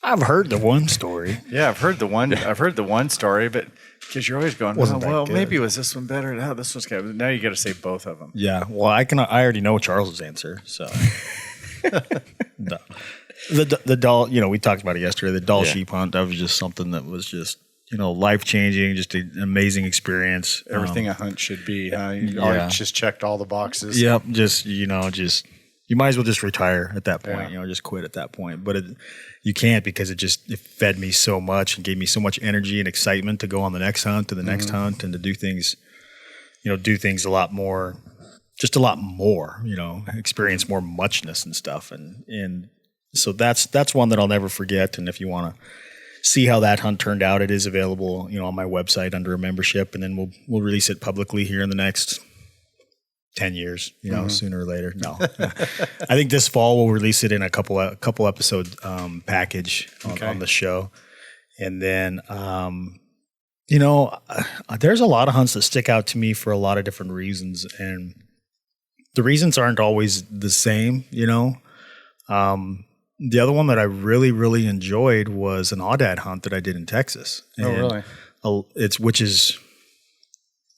I've heard the one story. Yeah, I've heard the one story, but because you're always going, Wasn't that well, good. maybe was this one better? No, this one's good. Now you got to say both of them. Yeah. Well, I already know Charles's answer. So the doll, we talked about it yesterday. The doll sheep hunt. That was just something that was just life changing. Just an amazing experience. Everything a hunt should be. You yeah. already just checked all the boxes. Yep. Just you might as well just retire at that point, Yeah. you know, just quit at that point. But you can't, because it fed me so much and gave me so much energy and excitement to go on the next hunt, to the next hunt, and to do things a lot more, just a lot more, you know, experience more muchness and stuff. And so that's one that I'll never forget. And if you want to see how that hunt turned out, it is available, you know, on my website under a membership, and then we'll release it publicly here in the next 10 years, you know, sooner or later. No, I think this fall we'll release it in a couple episode package on the show. And then, you know, there's a lot of hunts that stick out to me for a lot of different reasons. And the reasons aren't always the same, you know. The other one that I really, really enjoyed was an aoudad hunt that I did in Texas. And which is,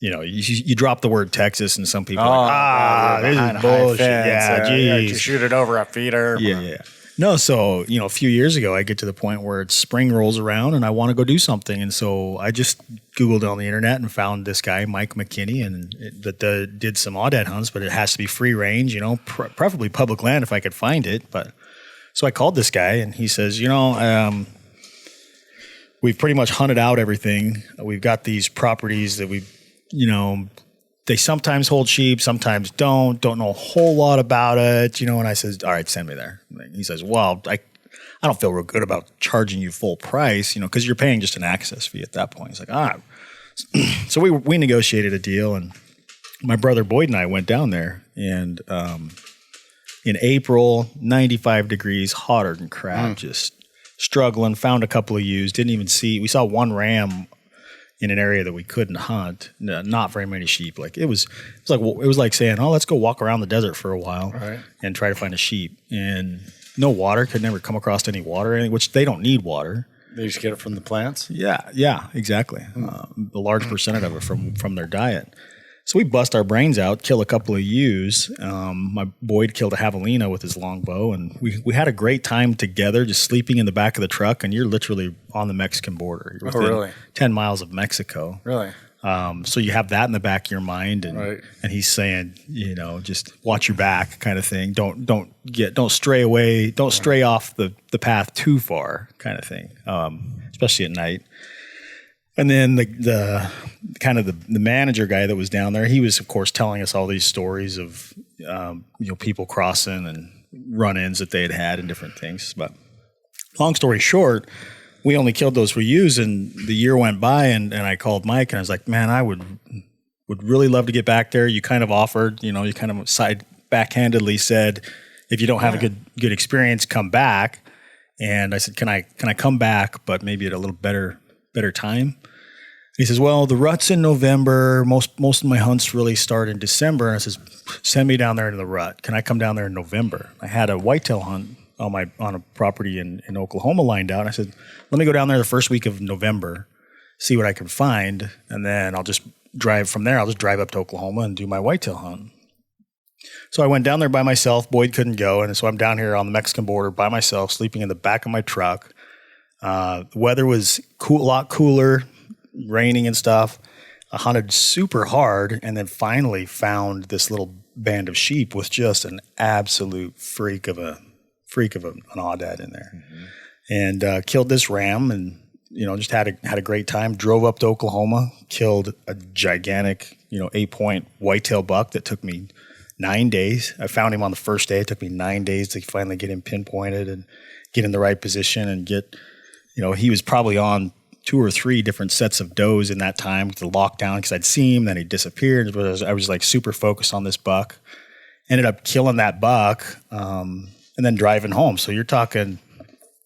you know, you drop the word Texas and some people are like, this is bullshit. Yeah, geez. You shoot it over a feeder. Yeah. No, so, you know, a few years ago, I get to the point where it's spring rolls around and I want to go do something. And so I just Googled on the internet and found this guy, Mike McKinney, and that did some aoudad hunts, but it has to be free range, you know, preferably public land if I could find it. But so I called this guy and he says, you know, we've pretty much hunted out everything. We've got these properties that you know, they sometimes hold sheep, sometimes don't know a whole lot about it, you know. And I says, all right, send me there. And he says, well, I don't feel real good about charging you full price, you know, because you're paying just an access fee at that point. He's like, all right. So we negotiated a deal, and my brother Boyd and I went down there, and in April, 95 degrees, hotter than crap, just struggling, found a couple of ewes, we saw one ram in an area that we couldn't hunt, not very many sheep. Like it was like saying, oh, let's go walk around the desert for a while and try to find a sheep. And no water, could never come across any water, which they don't need water. They just get it from the plants? Yeah, exactly. A large percentage of it from their diet. So we bust our brains out, kill a couple of ewes. My Boyd killed a javelina with his longbow, and we had a great time together, just sleeping in the back of the truck. And you're literally on the Mexican border. You're within 10 miles of Mexico. Really? So you have that in the back of your mind, and he's saying, you know, just watch your back, kind of thing. Don't stray away, don't stray off the path too far, kind of thing. Especially at night. And then the manager guy that was down there, he was of course telling us all these stories of you know, people crossing and run-ins that they had and different things. But long story short, we only killed those for ewes, and the year went by, and I called Mike and I was like, man, I would really love to get back there. You kind of offered, you know, you kind of backhandedly said, if you don't have a good experience, come back. And I said, can I come back, but maybe at a little better time? He says, well, the rut's in November. Most of my hunts really start in December. And I says, send me down there to the rut. Can I come down there in November? I had a whitetail hunt on a property in Oklahoma lined out. And I said, let me go down there the first week of November, see what I can find, and then I'll just drive from there. I'll just drive up to Oklahoma and do my whitetail hunt. So I went down there by myself. Boyd couldn't go, and so I'm down here on the Mexican border by myself, sleeping in the back of my truck. The weather was a lot cooler, raining and stuff. I hunted super hard, and then finally found this little band of sheep with just an absolute freak of an aoudad in there, and killed this ram, and you know, just had a great time. Drove up to Oklahoma, killed a gigantic, you know, 8-point whitetail buck that took me 9 days. I found him on the first day. It took me 9 days to finally get him pinpointed and get in the right position and get, you know, he was probably on 2 or 3 different sets of does in that time to lock down, because I'd seen him, then he disappeared. I was like super focused on this buck. Ended up killing that buck, and then driving home. So you're talking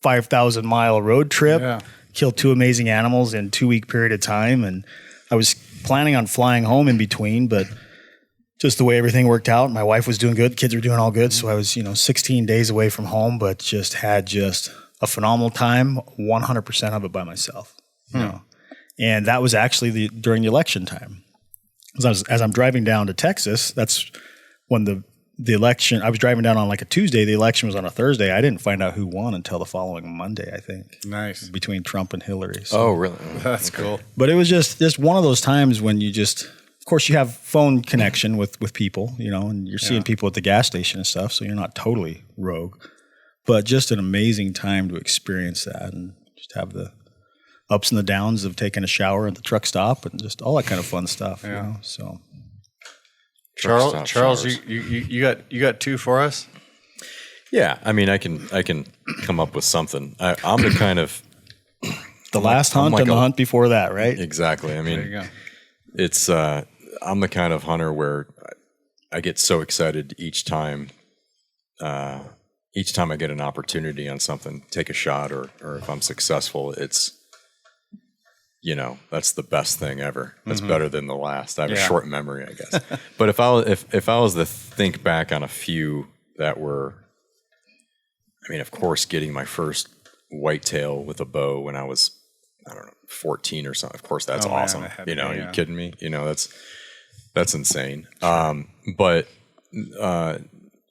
5,000-mile road trip, killed 2 amazing animals in 2-week period of time. And I was planning on flying home in between, but just the way everything worked out, my wife was doing good, kids were doing all good. So I was, you know, 16 days away from home, but just had a phenomenal time, 100% of it by myself. You know, and that was actually during the election time. As I'm driving down to Texas, that's when the election. I was driving down on like a Tuesday. The election was on a Thursday. I didn't find out who won until the following Monday, I think. Nice. Between Trump and Hillary. So. Oh, really? That's cool. But it was just one of those times when you just, of course, you have phone connection with people, and you're seeing people at the gas station and stuff, so you're not totally rogue. But just an amazing time to experience that and just have the ups and the downs of taking a shower at the truck stop and just all that kind of fun stuff. So, Charles, you got two for us? Yeah, I mean, I can come up with something. I'm the kind of the last hunt and the hunt before that, right? Exactly. I mean, There you go. it's I'm the kind of hunter where I get so excited each time I get an opportunity on something, take a shot, or if I'm successful, it's that's the best thing ever. That's better than the last. I have a short memory, I guess. But if I was to think back on a few that were, I mean, of course, getting my first whitetail with a bow when I was, I don't know, 14 or something. Of course, that's awesome. Are you kidding me? That's insane. But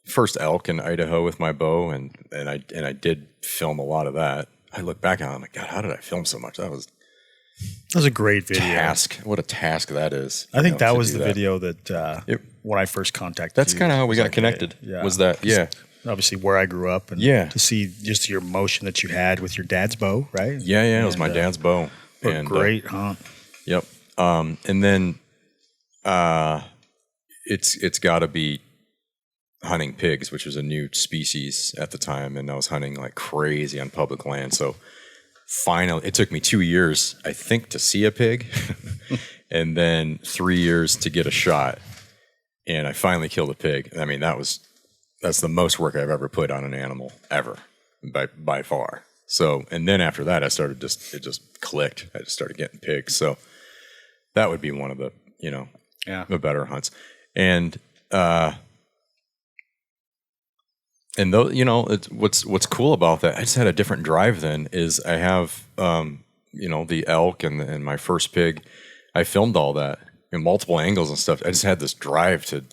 first elk in Idaho with my bow, and I did film a lot of that. I look back on it, I'm like, God, how did I film so much? That was a great video. What a task that is. I think that was the video that when I first contacted that's you. kind of how we got like, connected. yeah. Was that, yeah. Obviously where I grew up and to see just your motion that you had with your dad's bow, right? Yeah, it was my dad's bow. And great hunt. Yep. And then it's got to be hunting pigs, which was a new species at the time, and I was hunting like crazy on public land. So finally, it took me 2 years, I think, to see a pig, and then 3 years to get a shot. And I finally killed a pig. I mean, that's the most work I've ever put on an animal ever, by far. So, and then after that, it just clicked. I just started getting pigs. So that would be one of the, the better hunts. And though, what's cool about that, I just had a different drive then, is I have, the elk and my first pig, I filmed all that in multiple angles and stuff. I just had this drive to,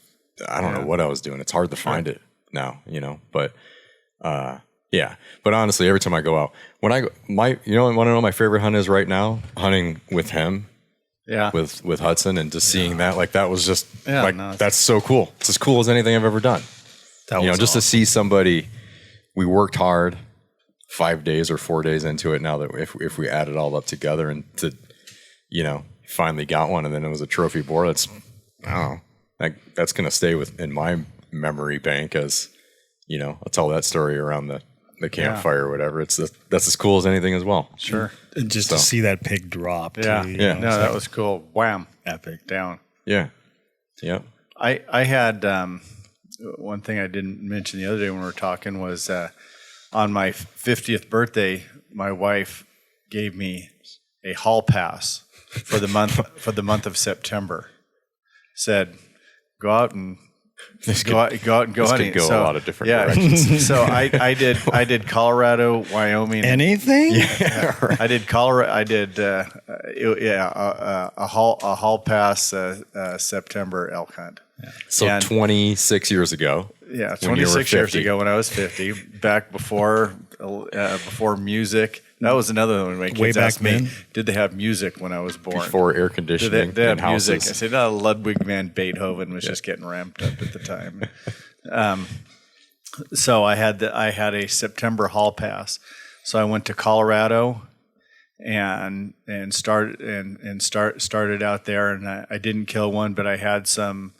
I don't know what I was doing. It's hard to find it now, but, but honestly, every time I go out, when I want to know what my favorite hunt is right now? Hunting with him. Yeah. With Hudson, and just seeing that, like, that was just that's so cool. It's as cool as anything I've ever done. That was just awesome. To see somebody, we worked hard 5 days or 4 days into it. Now that if we add it all up together, and to, finally got one, and then it was a trophy boar. That's, that's going to stay in my memory bank as, I'll tell that story around the campfire or whatever. That's as cool as anything as well. Sure. And just to see that pig drop. Yeah. Too, No, that was cool. Wham. Epic. Down. Yeah. Yep. I had, one thing I didn't mention the other day when we were talking was on my 50th birthday, my wife gave me a hall pass for the month of September. Said, go out and go hunting. Could go so, a lot of different directions. So I did Colorado, Wyoming. Anything? Yeah, right. I did Colorado. I did a hall pass September elk hunt. Yeah. So 26 years ago. Yeah, 26 years ago when I was 50, back before music. That was another one. My kids asked me, did they have music when I was born? Before air conditioning they and have music. houses. I said, no, Ludwig van Beethoven was just getting ramped up at the time. So I had a September hall pass. So I went to Colorado and started out there, and I didn't kill one, but I had some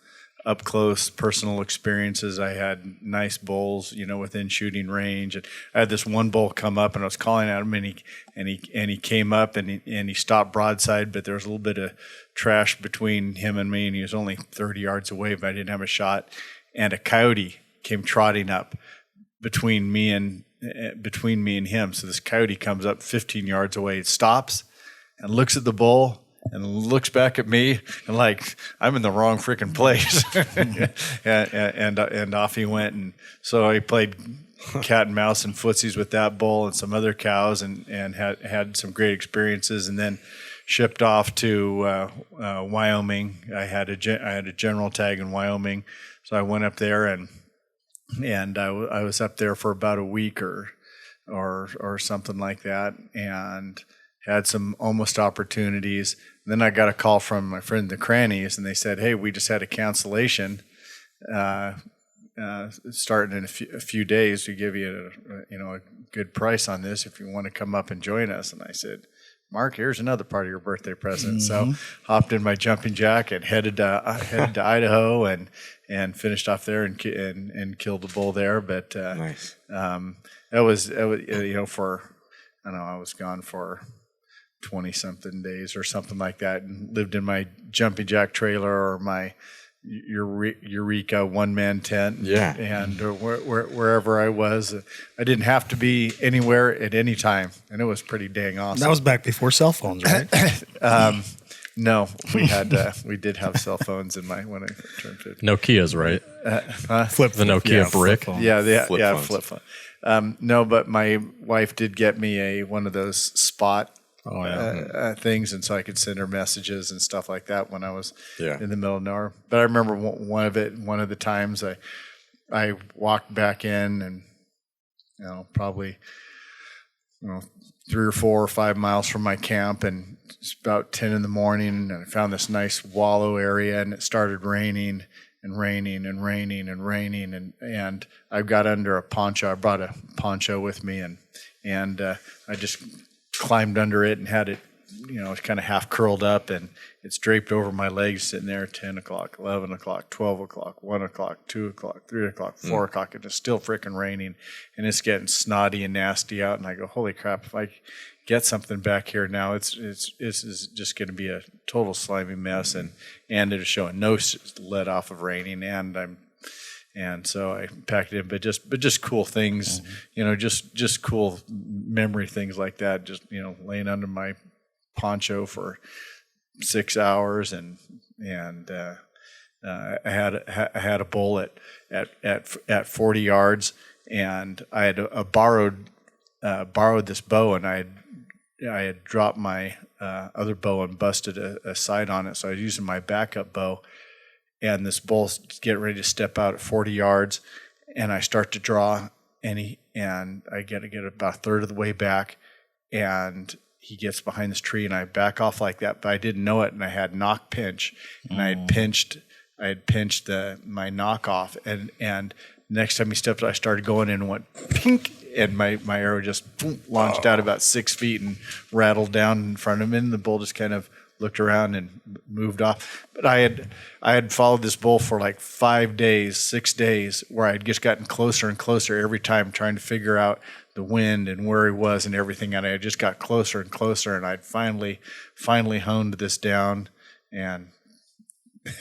up close personal experiences. I had nice bulls, within shooting range. And I had this one bull come up, and I was calling at him, and he came up and he stopped broadside, but there was a little bit of trash between him and me, and he was only 30 yards away, but I didn't have a shot. And a coyote came trotting up between me and him. So this coyote comes up 15 yards away, stops and looks at the bull, and looks back at me, and like, I'm in the wrong freaking place. and off he went. And so I played cat and mouse and footsies with that bull and some other cows, and had some great experiences. And then shipped off to Wyoming. I had a general tag in Wyoming, so I went up there and I was up there for about a week or something like that, and had some almost opportunities. Then I got a call from my friend the Crannies, and they said, "Hey, we just had a cancellation. Starting in a few days, we give you a good price on this if you want to come up and join us." And I said, "Mark, here's another part of your birthday present." So hopped in my jumping jack and headed to Idaho and finished off there and killed the bull there. But Nice. that was for I don't know, I was gone for 20-something days or something like that, and lived in my jumping jack trailer or my Eureka one-man tent. Yeah. And wherever I was. I didn't have to be anywhere at any time, and it was pretty dang awesome. That was back before cell phones, right? No, we did have cell phones when I turned 50. Nokias, right? Flip The Nokia brick. phone. Flip phone. No, but my wife did get me one of those spot things, and so I could send her messages and stuff like that when I was in the middle of nowhere. But I remember one of the times I walked back in, and probably 3 or 4 or 5 miles from my camp, and it's about 10 in the morning, and I found this nice wallow area, and it started raining and raining and raining and raining, and I got under a poncho. I brought a poncho with me, and I just climbed under it and had it, it's kind of half curled up, and it's draped over my legs, sitting there at 10 o'clock, 11 o'clock, 12 o'clock, 1 o'clock, 2 o'clock, 3 o'clock, 4 o'clock, and it's still freaking raining, and it's getting snotty and nasty out, and I go, holy crap, if I get something back here now, it's just going to be a total slimy mess, and it is showing no let off of raining, and so I packed it in, but just cool things, just cool memory things like that. Just laying under my poncho for 6 hours, and I had a bull at 40 yards, and I had borrowed this bow, and I had dropped my other bow and busted a sight on it, so I was using my backup bow. And this bull's getting ready to step out at 40 yards, and I start to draw, and I get about a third of the way back, and he gets behind this tree, and I back off like that, but I didn't know it, and I had knock pinch, and I had pinched my knock off, and next time he stepped, I started going in and went pink, and my arrow just boom, launched out about 6 feet and rattled down in front of him, and the bull just kind of looked around and moved off. But I had followed this bull for like 5 days, 6 days, where I had just gotten closer and closer every time, trying to figure out the wind and where he was and everything. And I just got closer and closer, and I'd finally honed this down, and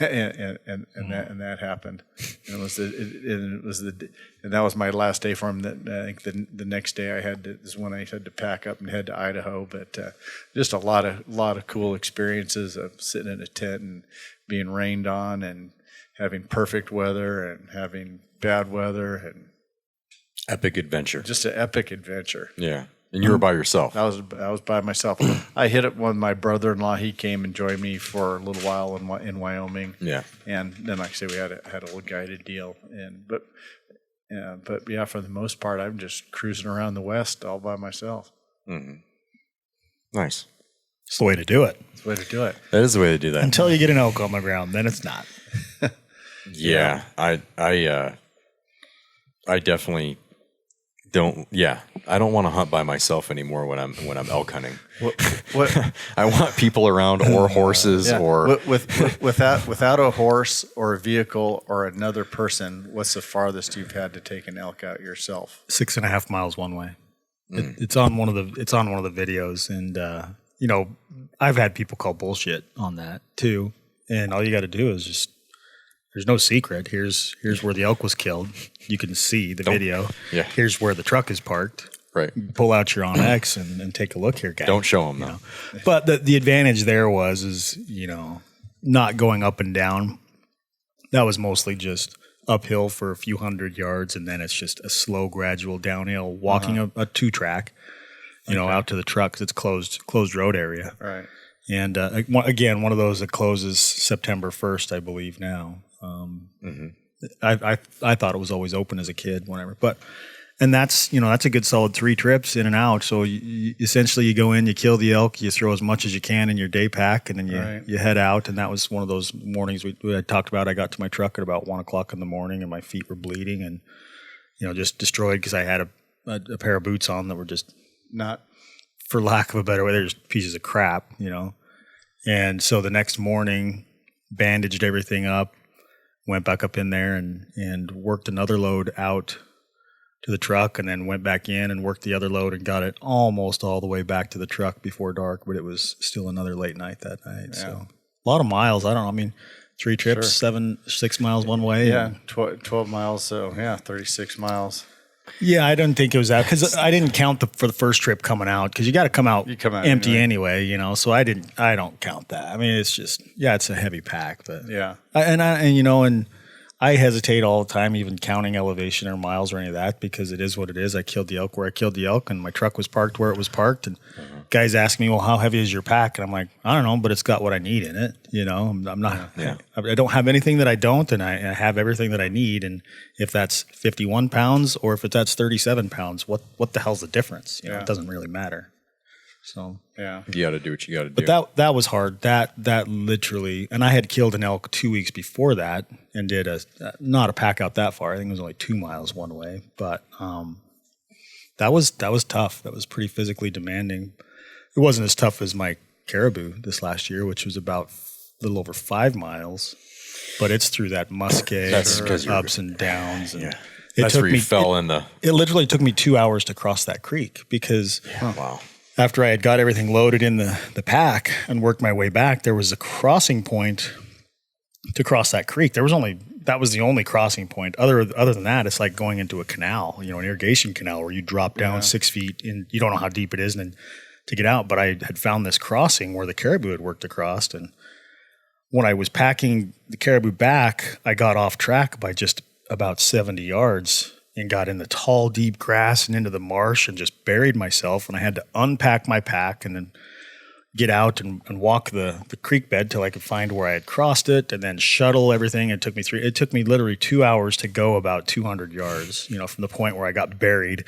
that happened. And that was my last day for him. I think the next day is when I had to pack up and head to Idaho. But just a lot of cool experiences of sitting in a tent and being rained on, and having perfect weather and having bad weather, and Epic adventure. just an epic adventure. Yeah. And you were by yourself. I was by myself. I hit it when my brother-in-law, he came and joined me for a little while in Wyoming. Yeah. And then, like I say, we had a little guided deal. But yeah, for the most part, I'm just cruising around the West all by myself. Mm-hmm. Nice. It's the way to do it. That's the way to do it. That is the way to do that. Until you get an elk on the ground, then it's not. Yeah. I definitely don't. Yeah. I don't want to hunt by myself anymore when I'm elk hunting. What I want people around, or horses, yeah. or without a horse or a vehicle or another person, what's the farthest you've had to take an elk out yourself? 6.5 miles one way. It's on one of the videos, and I've had people call bullshit on that too. And all you got to do is just, there's no secret. Here's where the elk was killed. You can see the video. Yeah. Here's where the truck is parked. right. Pull out your OnX and take a look here, guys. Don't show them though. But the advantage there is not going up and down. That was mostly just uphill for a few hundred yards, and then it's just a slow, gradual downhill, walking a 2-track, out to the truck, 'cause it's closed road area. Right. And again, one of those that closes September 1st, I believe now. I thought it was always open as a kid, whatever. But And that's a good solid 3 trips in and out. So essentially you go in, you kill the elk, you throw as much as you can in your day pack, and then you head out. And that was one of those mornings we had talked about. I got to my truck at about 1:00 in the morning, and my feet were bleeding and just destroyed because I had a pair of boots on that were just not, for lack of a better way, they're just pieces of crap, And so the next morning, bandaged everything up, went back up in there and worked another load out to the truck, and then went back in and worked the other load and got it almost all the way back to the truck before dark, but it was still another late night that night. Yeah. So a lot of miles. 3 trips, 6 miles one way. Yeah, 12 miles. So 36 miles. Yeah, I didn't think it was that, because I didn't count for the first trip coming out, because you got to come out empty anyway, So I don't count that. It's just, it's a heavy pack, but and I hesitate all the time, even counting elevation or miles or any of that, because it is what it is. I killed the elk where I killed the elk, and my truck was parked where it was parked. And guys ask me, well, how heavy is your pack? And I'm like, I don't know, but it's got what I need in it. I'm not, I don't have anything that I don't, and I have everything that I need. And if that's 51 pounds or if that's 37 pounds, what the hell's the difference? It doesn't really matter. So you got to do what you got to do. But that was hard. That literally, and I had killed an elk 2 weeks before that, and did not a pack out that far. I think it was only 2 miles one way. But that was tough. That was pretty physically demanding. It wasn't as tough as my caribou this last year, which was about a little over 5 miles. But it's through that muskeg, ups and downs, and that's where you fell in the. It literally took me 2 hours to cross that creek, because after I had got everything loaded in the pack and worked my way back, there was a crossing point to cross that creek. That was the only crossing point. Other than that, it's like going into a canal, an irrigation canal, where you drop down 6 feet and you don't know how deep it is, and then to get out. But I had found this crossing where the caribou had worked across, and when I was packing the caribou back, I got off track by just about 70 yards. And got in the tall, deep grass and into the marsh and just buried myself. And I had to unpack my pack and then get out and walk the creek bed till I could find where I had crossed it, and then shuttle everything. It took me literally 2 hours to go about 200 yards, from the point where I got buried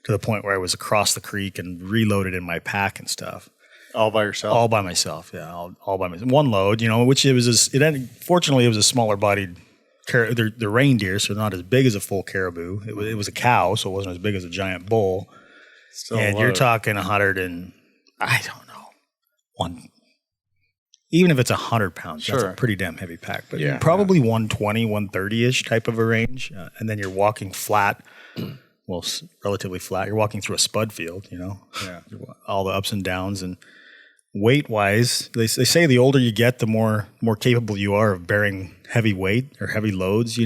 to the point where I was across the creek and reloaded in my pack and stuff. All by yourself? All by myself, yeah. All by myself. One load, which fortunately it was a smaller bodied. They're reindeer, so they're not as big as a full caribou. It was a cow, so it wasn't as big as a giant bull. Still and you're talking 100 and, I don't know, even if it's 100 pounds, that's a pretty damn heavy pack. But probably 120, 130-ish type of a range. And then you're walking flat, relatively flat. You're walking through a spud field, all the ups and downs. And weight-wise, they say the older you get, the more capable you are of bearing heavy weight or heavy loads,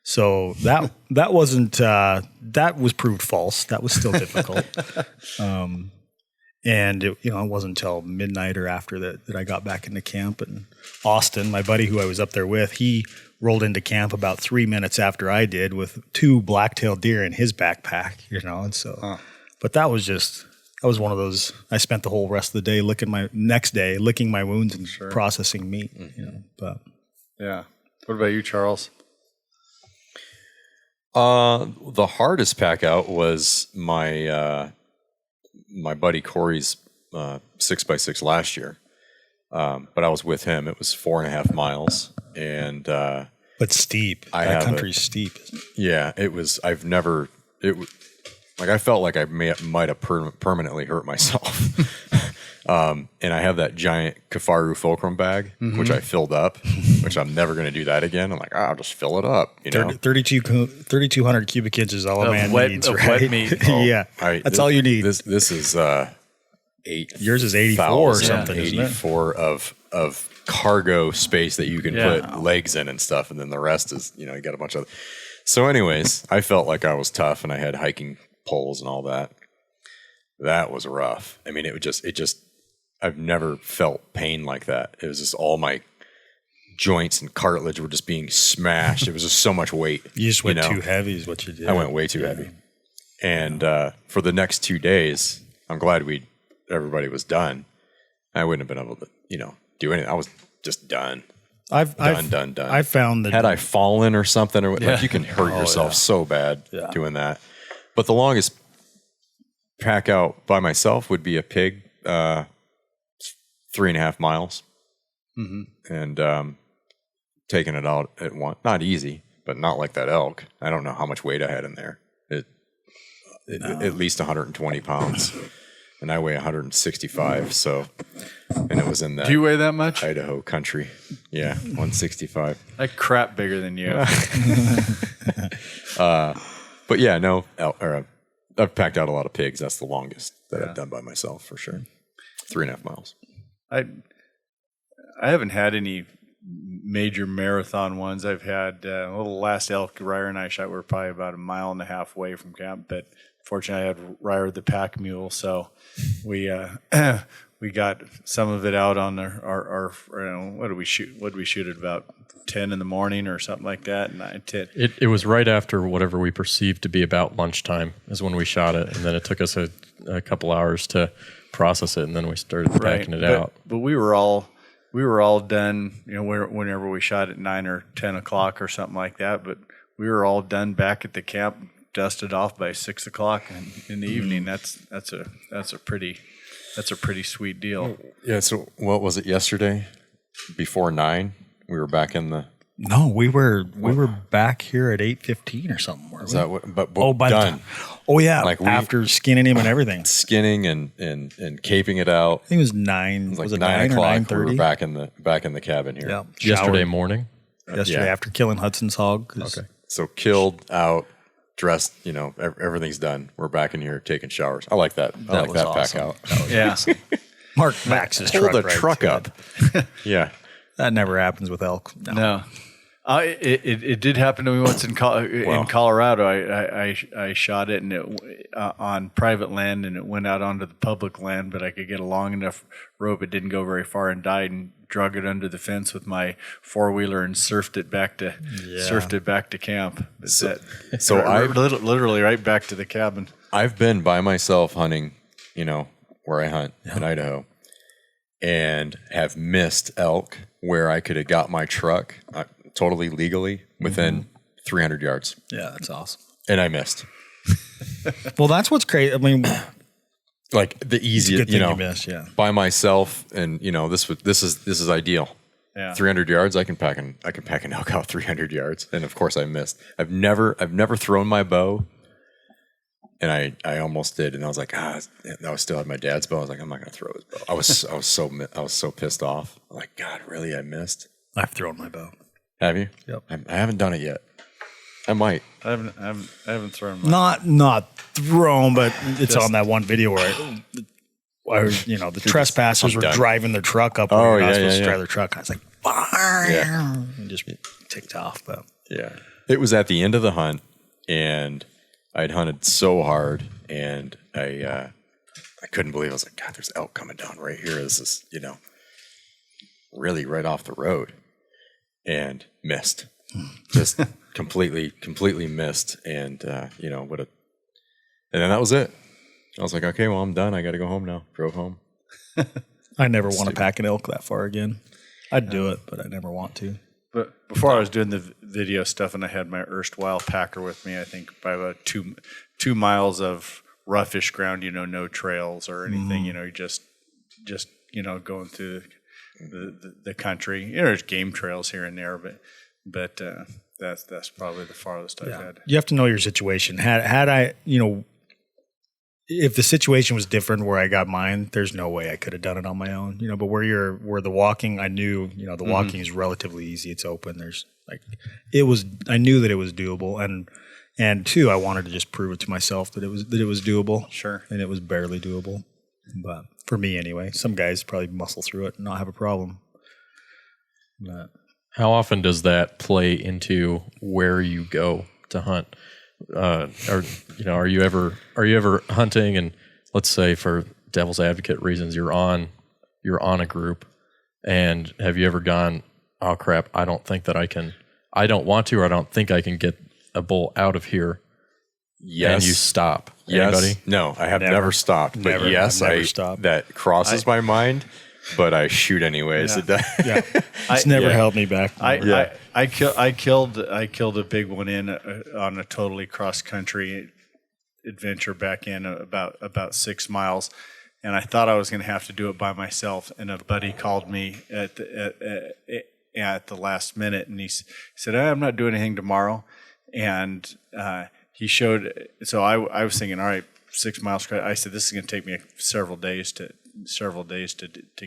So that wasn't that was proved false. That was still difficult. And it wasn't until midnight or after that I got back into camp. And Austin, my buddy who I was up there with, he rolled into camp about 3 minutes after I did with 2 black-tailed deer in his backpack, And so, but that was one of those. I spent the whole rest of the day licking my wounds and processing meat. But yeah. What about you, Charles? The hardest pack out was my buddy Corey's 6x6 last year. But I was with him. It was 4.5 miles, and but steep. That country's steep. Yeah, it was. I felt like I might have permanently hurt myself. And I have that giant Kafaru fulcrum bag, which I filled up, which I'm never going to do that again. I'm like, I'll just fill it up. 3,200 cubic inches is all a man needs, right? Wet meat. That's all you need. This is 8. Yours is 84 or something, 84 of cargo space that you can put legs in and stuff, and then the rest is you got a bunch of. So, anyways, I felt like I was tough, and I had hiking poles and all that. That was rough. I mean, it just. I've never felt pain like that. It was just all my joints and cartilage were just being smashed. It was just so much weight. You just went too heavy is what you did. I went way too heavy. And for the next 2 days, I'm glad everybody was done. I wouldn't have been able to, do anything. I was just done. Done. I found that had I fallen or something, like you can hurt yourself so bad doing that. But the longest pack out by myself would be a pig, 3.5 miles, and taking it out at once. Not easy, but not like that elk. I don't know how much weight I had in there. At least 120 pounds, and I weigh 165. So, and it was in that. Do you weigh that much? Idaho country. Yeah, 165. I crap bigger than you. But yeah, no, I've packed out a lot of pigs. That's the longest that I've done by myself for sure. 3.5 miles. I haven't had any major marathon ones. I've had the last elk Ryer and I shot. We're probably about 1.5 miles away from camp, but fortunately I had Ryer the pack mule, so we we got some of it out on our what did we shoot? What did we shoot at about 10 in the morning or something like that? 9, 10. It was right after whatever we perceived to be about lunchtime is when we shot it, and then it took us a couple hours to process it, and then we started packing it out. But we were all done, whenever we shot at 9 or 10 o'clock or something like that. But we were all done back at the camp, dusted off by 6 o'clock in the evening. That's a pretty sweet deal. Yeah. So what was it yesterday? Before 9, we were back in the. No, we were back here at 8:15 or something. Is that what? But by done. the time. Oh yeah, Like after skinning him and everything. Skinning and caping it out. I think it was 9. It was it 9 9 or o'clock. We 9:30? were back in the cabin here. Yeah. Yesterday Showered morning. Yesterday Yeah. after killing Hudson's hog. Okay. So killed, out, dressed. Everything's done. We're back in here taking showers. I like that. I like was that awesome. pack out. Yeah. Mark backs his Pull truck the right truck to up. it. Yeah. That never happens with elk. No. It did happen to me once in Colorado. I shot it and it on private land, and it went out onto the public land, but I could get a long enough rope. It didn't go very far, and died, and drug it under the fence with my 4-wheeler and surfed it back to camp. So I literally right back to the cabin. I've been by myself hunting, where I hunt in Idaho, and have missed elk where I could have got my truck totally legally within 300 yards. Yeah, that's awesome. And I missed. Well, that's what's crazy. I mean, Like the easiest, good thing you missed, yeah. by myself, and this is ideal. Yeah. 300 yards, I can pack an elk out 300 yards, and of course I missed. I've never thrown my bow, and I almost did, and I was like, I still had my dad's bow. I was like, I'm not gonna throw his bow. I was so pissed off. I'm like, God, really, I missed. I've thrown my bow. Have you? Yep. I haven't done it yet. I might. I haven't thrown mine. Not thrown, but it's on that one video where the trespassers were driving their truck up. Where you're not supposed to drive their truck. I was like, and just ticked off. But yeah, it was at the end of the hunt, and I'd hunted so hard, and I couldn't believe it. I was like, God, there's elk coming down right here. This is really right off the road, and missed, just completely missed, and and then that was it. I was like, okay, well, I'm done. I got to go home now. Drove home. I never want to pack an elk that far again. I'd do it, but I never want to. But before I was doing the video stuff, and I had my erstwhile packer with me, I think by about 2 miles of roughish ground, no trails or anything, just going through the country. There's game trails here and there, but that's probably the farthest I've had. You have to know your situation. Had I, if the situation was different where I got mine, there's no way I could have done it on my own. But where the walking, I knew, the walking is relatively easy. It's open. I knew that it was doable, and two, I wanted to just prove it to myself that it was doable. Sure. And it was barely doable. But for me anyway, some guys probably muscle through it and not have a problem. But how often does that play into where you go to hunt? Are you ever hunting, and let's say for devil's advocate reasons, you're on a group, and have you ever gone, oh crap, I don't want to, or I don't think I can get a bull out of here. Yes. And you stop. Yes. Anybody? No, I have never stopped. But Never. yes, I've never stopped. That crosses my mind, but I shoot anyways. Yeah. it's never held me back. I killed a big one on a totally cross country. adventure back in about 6 miles. And I thought I was going to have to do it by myself. And a buddy called me at the last minute, and he said, "I'm not doing anything tomorrow." And he showed. So I was thinking, all right, 6 miles. I said, this is going to take me several days to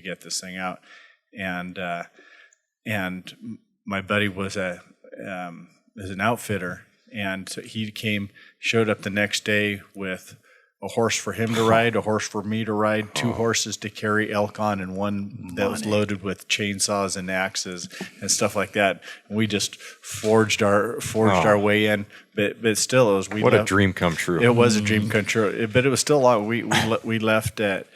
get this thing out. And my buddy was an outfitter, and so he showed up the next day with a horse for him to ride, a horse for me to ride, 2 horses to carry elk on, and one that was loaded with chainsaws and axes and stuff like that. And we just forged our way in, but still, it was a dream come true. It was a dream come true, but it was still long. We left at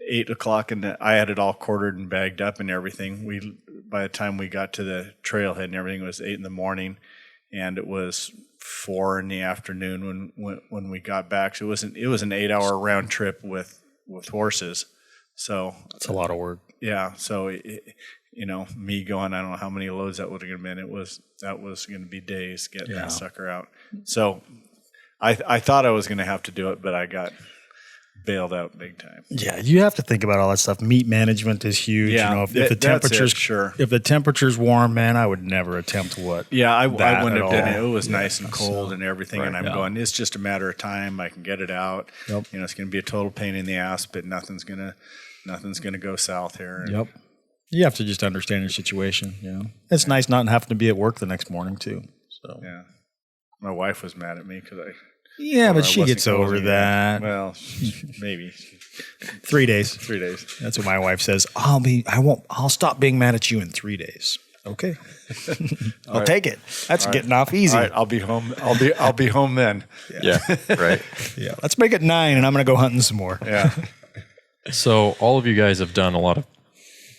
8 o'clock, and I had it all quartered and bagged up and everything. By the time we got to the trailhead and everything, it was 8 in the morning, and it was 4 in the afternoon when we got back. So it was an 8-hour round trip with horses. So That's a lot of work. Yeah. So me going, I don't know how many loads that would have been. That was going to be days getting that sucker out. So I thought I was going to have to do it, but I got bailed out big time. Yeah, you have to think about all that stuff. Meat management is huge. Yeah, if the temperature's sure. If the temperature's warm, man, I would never attempt what. Yeah, I wouldn't have done it. It was Yeah, nice and cold and everything, and I'm going, it's just a matter of time. I can get it out. Yep. It's going to be a total pain in the ass, but nothing's gonna go south here. Yep. You have to just understand your situation. Yeah, it's nice not having to be at work the next morning too. So yeah, my wife was mad at me because but she gets over that. Well, maybe 3 days. 3 days. That's what my wife says. I'll stop being mad at you in 3 days. Okay. I'll take it. That's getting off easy. All right, I'll be home. I'll be home then. Yeah, right. Yeah. Let's make it 9 and I'm going to go hunting some more. Yeah. So all of you guys have done a lot of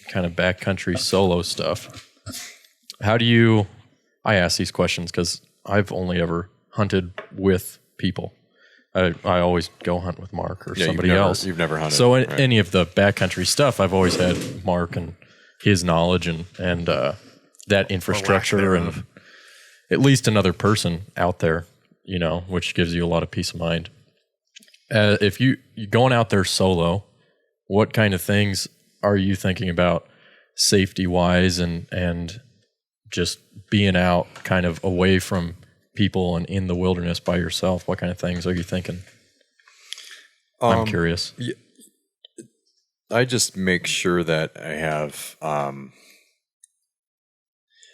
kind of backcountry solo stuff. How do you, I ask these questions because I've only ever hunted with people. I always go hunt with Mark or somebody else. You've never hunted. So any of the backcountry stuff, I've always had Mark and his knowledge and that infrastructure and at least another person out there, which gives you a lot of peace of mind. If you're going out there solo, what kind of things are you thinking about safety wise and just being out kind of away from people and in the wilderness by yourself? What kind of things are you thinking? I'm curious. I just make sure that I have,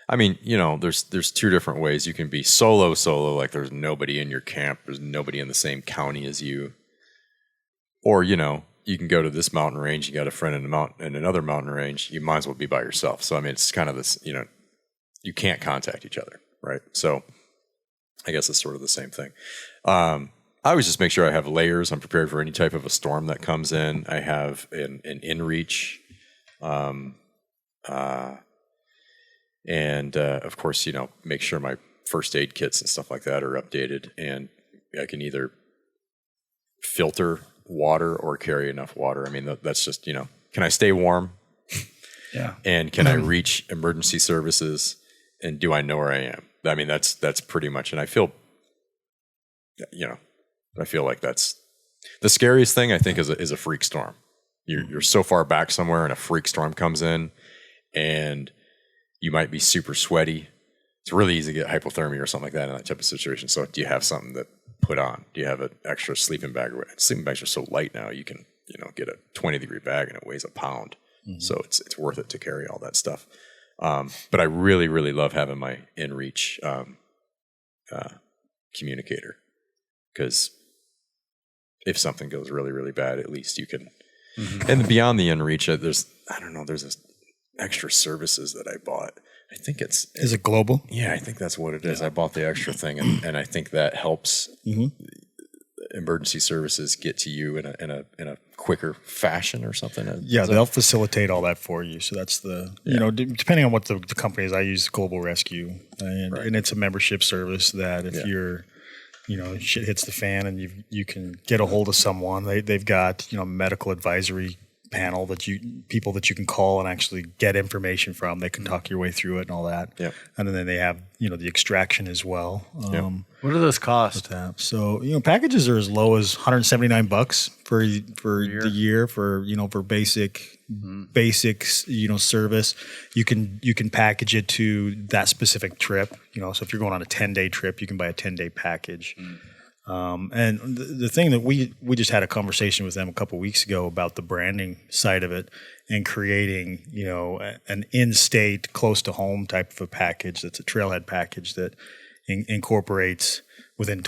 there's 2 different ways. You can be solo, like there's nobody in your camp. There's nobody in the same county as you. Or, you can go to this mountain range. You got a friend in another mountain range. You might as well be by yourself. So, it's kind of this, you can't contact each other, right? So I guess it's sort of the same thing. I always just make sure I have layers. I'm prepared for any type of a storm that comes in. I have an in-reach. And of course, make sure my first aid kits and stuff like that are updated. And I can either filter water or carry enough water. That's just, can I stay warm? Yeah. And can I reach emergency services? And do I know where I am? That's pretty much, and I feel like that's the scariest thing. I think is a freak storm. You're so far back somewhere, and a freak storm comes in, and you might be super sweaty. It's really easy to get hypothermia or something like that in that type of situation. So, do you have something to put on? Do you have an extra sleeping bag? Sleeping bags are so light now. You can get a 20-degree bag, and it weighs a pound. Mm-hmm. So it's worth it to carry all that stuff. But I really, really love having my in-reach communicator, because if something goes really, really bad, at least you can. Mm-hmm. And beyond the in-reach, there's this extra services that I bought. I think is it global? Yeah, I think that's what it is. I bought the extra thing, and I think that helps emergency services get to you in a quicker fashion or something. Yeah, they'll facilitate all that for you. So that's depending on what the company is. I use Global Rescue, and it's a membership service that if you're, shit hits the fan and you can get a hold of someone. They've got medical advisory panel people that you can call and actually get information from. They can talk your way through it and all that. Yep. And then they have, the extraction as well. What do those cost? So, packages are as low as $179 for the year for basics, service. You can package it to that specific trip. So if you're going on a 10-day trip, you can buy a 10-day package. And the thing that we just had a conversation with them a couple of weeks ago about the branding side of it and creating, an in-state, close to home type of a package that's a trailhead package that incorporates within,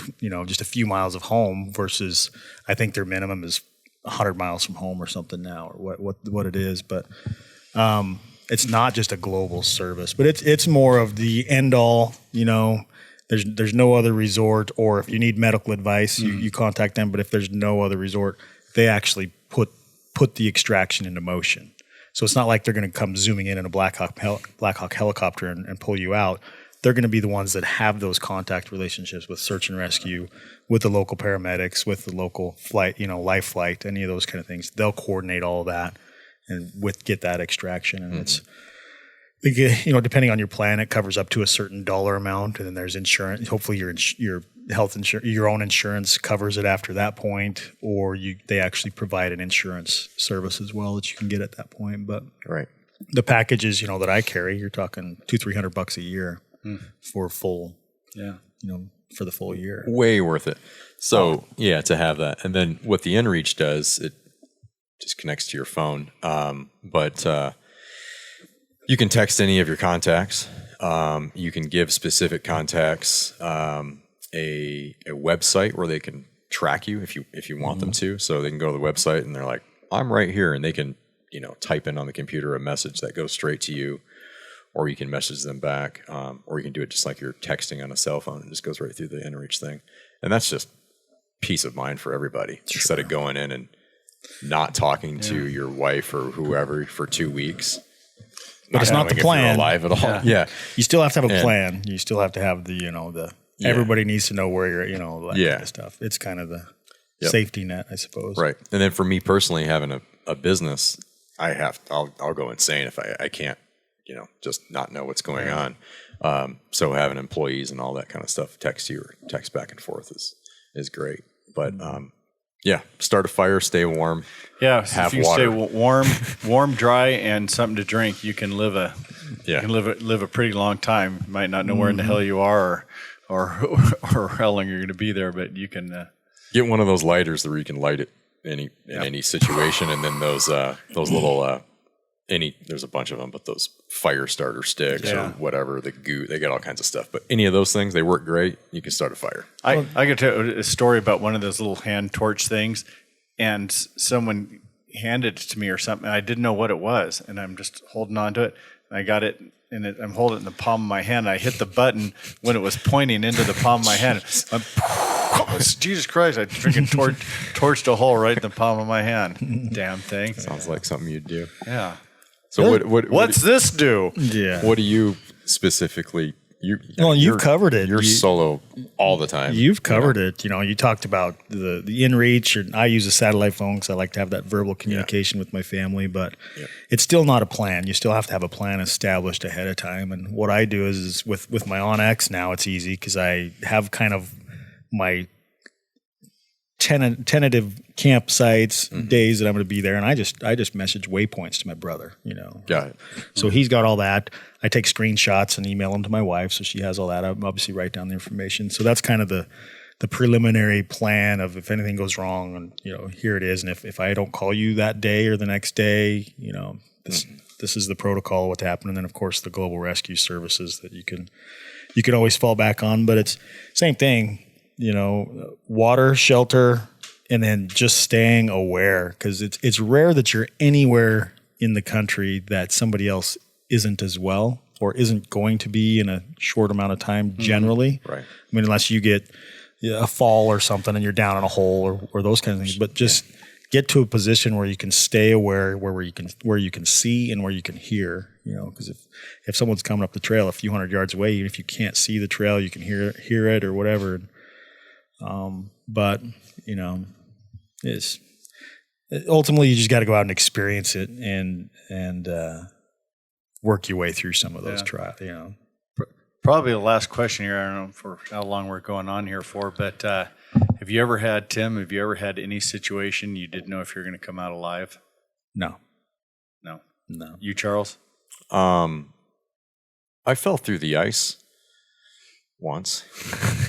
just a few miles of home versus I think their minimum is 100 miles from home or something now, or what it is. But it's not just a global service, but it's more of the end all, There's no other resort, or if you need medical advice, you contact them. But if there's no other resort, they actually put the extraction into motion. So it's not like they're going to come zooming in a Black Hawk helicopter and pull you out. They're going to be the ones that have those contact relationships with search and rescue, with the local paramedics, with the local flight, life flight, any of those kind of things. They'll coordinate all of that and get that extraction. And it's, depending on your plan, it covers up to a certain dollar amount, and then there's insurance. Hopefully, your health insurance, your own insurance covers it after that point, or they actually provide an insurance service as well that you can get at that point. But Right. the packages, that I carry, you're talking $200-300 a year for full, for the full year. Way worth it. So to have that, and then what the InReach does, it just connects to your phone, but. You can text any of your contacts. You can give specific contacts a website where they can track you if you want them to. So they can go to the website and they're like, I'm right here, and they can type in on the computer a message that goes straight to you, or you can message them back, or you can do it just like you're texting on a cell phone. It just goes right through the InReach thing, and that's just peace of mind for everybody. Instead of going in and not talking to your wife or whoever for 2 weeks. But it's not the plan. Alive at all. Yeah. You still have to have a plan. You still have to have the everybody needs to know where you're that kind of stuff. It's kind of the safety net, I suppose. Right. And then for me personally, having a business, I'll go insane if I can't, just not know what's going on. So having employees and all that kind of stuff text you or text back and forth is great. But start a fire, stay warm. Yeah, have if you water. Stay warm, dry, and something to drink, you can live a pretty long time. You might not know where in the hell you are, or how long you're going to be there, but you can get one of those lighters where you can light it in any situation, and then those little there's a bunch of them, but those fire starter sticks or whatever, the goo, they got all kinds of stuff. But any of those thing, they work great. You can start a fire. I could tell a story about one of those little hand torch things, and someone handed it to me or something. And I didn't know what it was, and I'm just holding on to it. And I got it, and I'm holding it in the palm of my hand. I hit the button when it was pointing into the palm of my hand. Jesus Christ! I freaking torched a hole right in the palm of my hand. Damn thing! Sounds like something you'd do. Yeah. So what's this do? Yeah. What do you specifically? You've covered it. You're solo all the time. You've covered it. You talked about the InReach, and I use a satellite phone because I like to have that verbal communication with my family. But it's still not a plan. You still have to have a plan established ahead of time. And what I do is with my OnX now, it's easy because I have kind of my tentative campsites, days that I'm going to be there, and I just message waypoints to my brother. Got it. So he's got all that. I take screenshots and email them to my wife, so she has all that. I obviously write down the information. So that's kind of the preliminary plan of if anything goes wrong, and here it is. And if I don't call you that day or the next day, this is the protocol of what's happening. And then of course the global rescue services that you can always fall back on. But it's same thing. Water, shelter, and then just staying aware, because it's rare that you're anywhere in the country that somebody else isn't as well or isn't going to be in a short amount of time generally. Right. I mean, unless you get a fall or something and you're down in a hole or those kind of things. But just get to a position where you can stay aware, where you can see and where you can hear. Because if someone's coming up the trail a few hundred yards away, even if you can't see the trail, you can hear it or whatever. But ultimately you just got to go out and experience it and work your way through some of those trials. You know, Probably the last question here. I don't know for how long we're going on here for, but have you ever had any situation you didn't know if you're going to come out alive? no. You, Charles? I fell through the ice once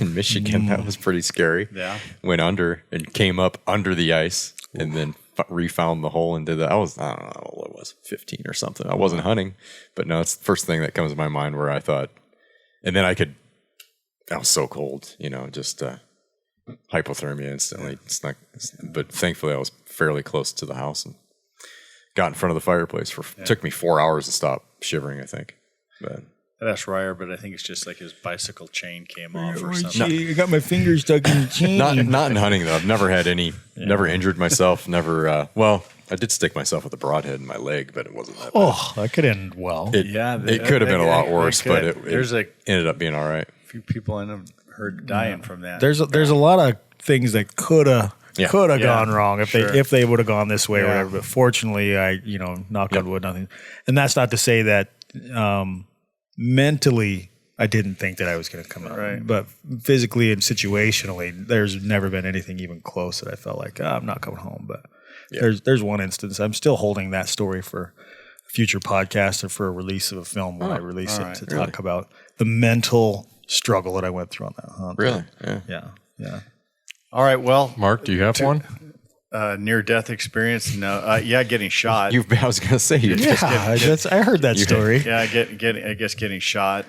in Michigan. That was pretty scary. Yeah. Went under and came up under the ice and then refound the hole and did that. I don't know what it was, 15 or something. I wasn't hunting, but no, it's the first thing that comes to my mind where I thought, and then I was so cold, just hypothermia instantly. But thankfully I was fairly close to the house and got in front of the fireplace. Took me 4 hours to stop shivering, I think. But That's Ryer, but I think it's just like his bicycle chain came off or something. I got my fingers stuck in the chain. not in hunting though. I've never had never injured myself. Never. I did stick myself with a broadhead in my leg, but it wasn't that bad. Oh, that could end well. It could have been a lot worse, but it ended up being all right. A few people heard dying from that. There's a lot of things that could have gone wrong if they would have gone this way or whatever. But fortunately, I knocked on wood, nothing. And that's not to say that mentally I didn't think that I was going to come out. Right. But physically and situationally, there's never been anything even close that I felt like I'm not coming home. But there's one instance I'm still holding that story for a future podcast or for a release of a film when I release it to talk about the mental struggle that I went through on that hunt. Really? Yeah. All right, well, Mark, do you have one? Near-death experience? No. Getting shot. I was going to say you. I heard that story. Yeah, I guess getting shot,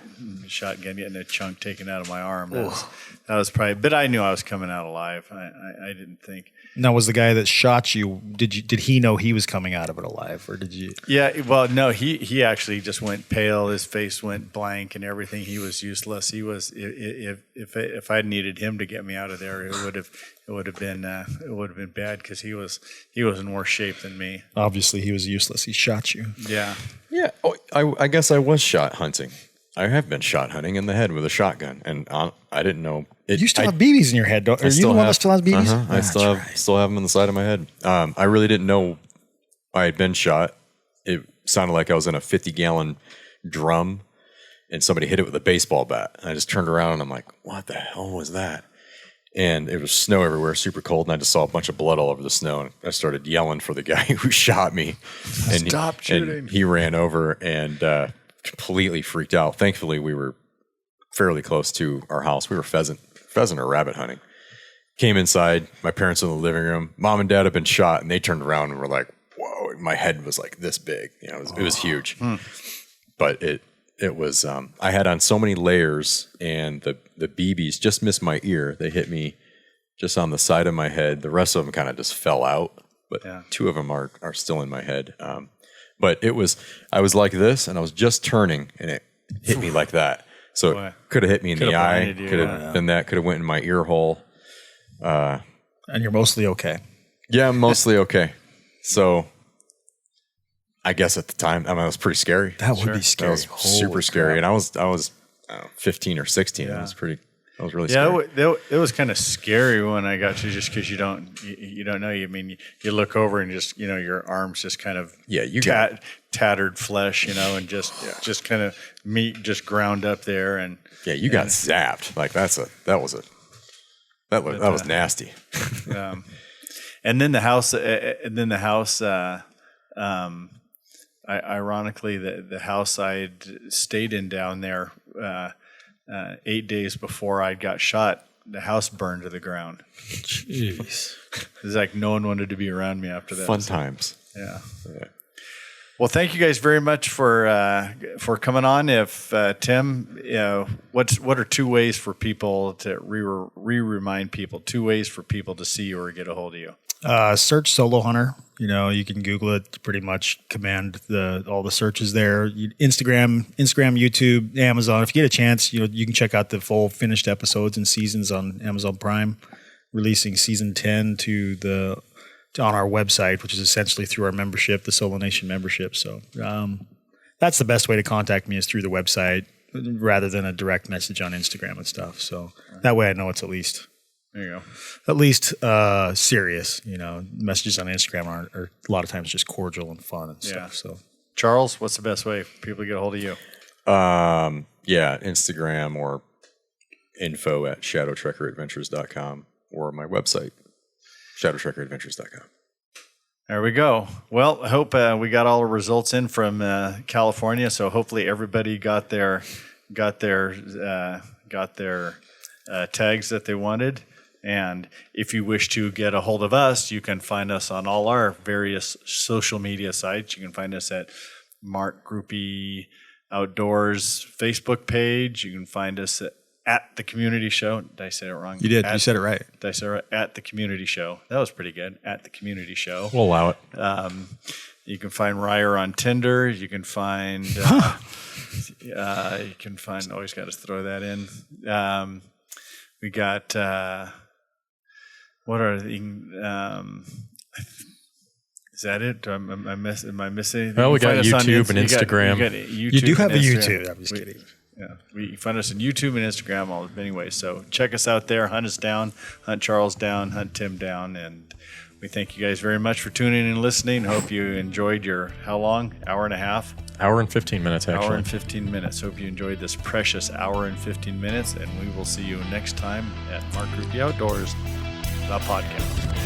getting a chunk taken out of my arm. That was probably. But I knew I was coming out alive. I didn't think. Now, was the guy that shot you? Did he know he was coming out of it alive, or did you? Yeah. Well, no. He actually just went pale. His face went blank, and everything. He was useless. He was. If I needed him to get me out of there, it would have been bad because he was in worse shape than me. Obviously, he was useless. He shot you. Yeah. Yeah. Oh, I guess I was shot hunting. I have been shot hunting in the head with a shotgun, and I didn't know. You still have BBs in your head, don't you? Are you the one that still has BBs? I still have them on the side of my head. I really didn't know I had been shot. It sounded like I was in a 50-gallon drum, and somebody hit it with a baseball bat. And I just turned around, and I'm like, what the hell was that? And it was snow everywhere, super cold, and I just saw a bunch of blood all over the snow. And I started yelling for the guy who shot me. Stop shooting. And he ran over and completely freaked out. Thankfully, we were fairly close to our house. We were pheasant or rabbit hunting. Came inside. My parents in the living room. Mom and Dad had been shot, and they turned around and were like, "Whoa!" My head was like this big. It was huge. But it was. I had on so many layers, and the BBs just missed my ear. They hit me just on the side of my head. The rest of them kind of just fell out. But two of them are still in my head. But I was like this, and I was just turning, and it hit me like that. So it could have hit me in the eye. Could have been that. Could have went in my ear hole. And you're mostly okay. Yeah, I'm mostly okay. So I guess at the time, it was pretty scary. That would be scary. That was super scary. And I was 15 or 16. Yeah. That was really scary. It was kind of scary when I got you, just because you don't know. You look over and just your arms just kind of tattered flesh, and just kind of meat just ground up there, and you got zapped. Like that was nasty. And then the house. Ironically, the house I'd stayed in down there 8 days before I got shot, the house burned to the ground. Jeez. It's like no one wanted to be around me after that. Fun times. Yeah. Well, thank you guys very much for coming on. If Tim, what are 2 ways for people to remind people? 2 ways for people to see you or get a hold of you. Search Solo Hunter. You can Google it. Pretty much command all the searches there. Instagram, YouTube, Amazon. If you get a chance, you can check out the full finished episodes and seasons on Amazon Prime. Releasing season 10 on our website, which is essentially through our membership, the Solo Nation membership. So that's the best way to contact me, is through the website rather than a direct message on Instagram and stuff. So that way I know it's at least There you go. At least serious. Messages on Instagram are a lot of times just cordial and fun and stuff. So, Charles, what's the best way for people to get a hold of you? Instagram or info@shadowtrekkeradventures.com or my website, shadowtrekkeradventures.com. There we go. Well, I hope we got all the results in from California. So hopefully everybody got their tags that they wanted. And if you wish to get a hold of us, you can find us on all our various social media sites. You can find us at Mark Groupie Outdoors Facebook page. You can find us at the Community Show. Did I say it wrong? you did. You said it right. Did I say it right? At the Community Show. That was pretty good. At the Community Show. We'll allow it. You can find Ryer on Tinder. You can find. Always got to throw that in. We got. What are the? Is that it? Am I missing? Well, we got YouTube and Instagram. You do have a YouTube. I'm just kidding. Yeah, you find us on YouTube and Instagram all anyway. So check us out there. Hunt us down. Hunt Charles down. Hunt Tim down. And we thank you guys very much for tuning in and listening. Hope you enjoyed your how long? Hour and a half. Hour and 15 minutes, actually. Hour and 15 minutes. Hope you enjoyed this precious hour and 15 minutes. And we will see you next time at Mark Groupie Outdoors, the podcast.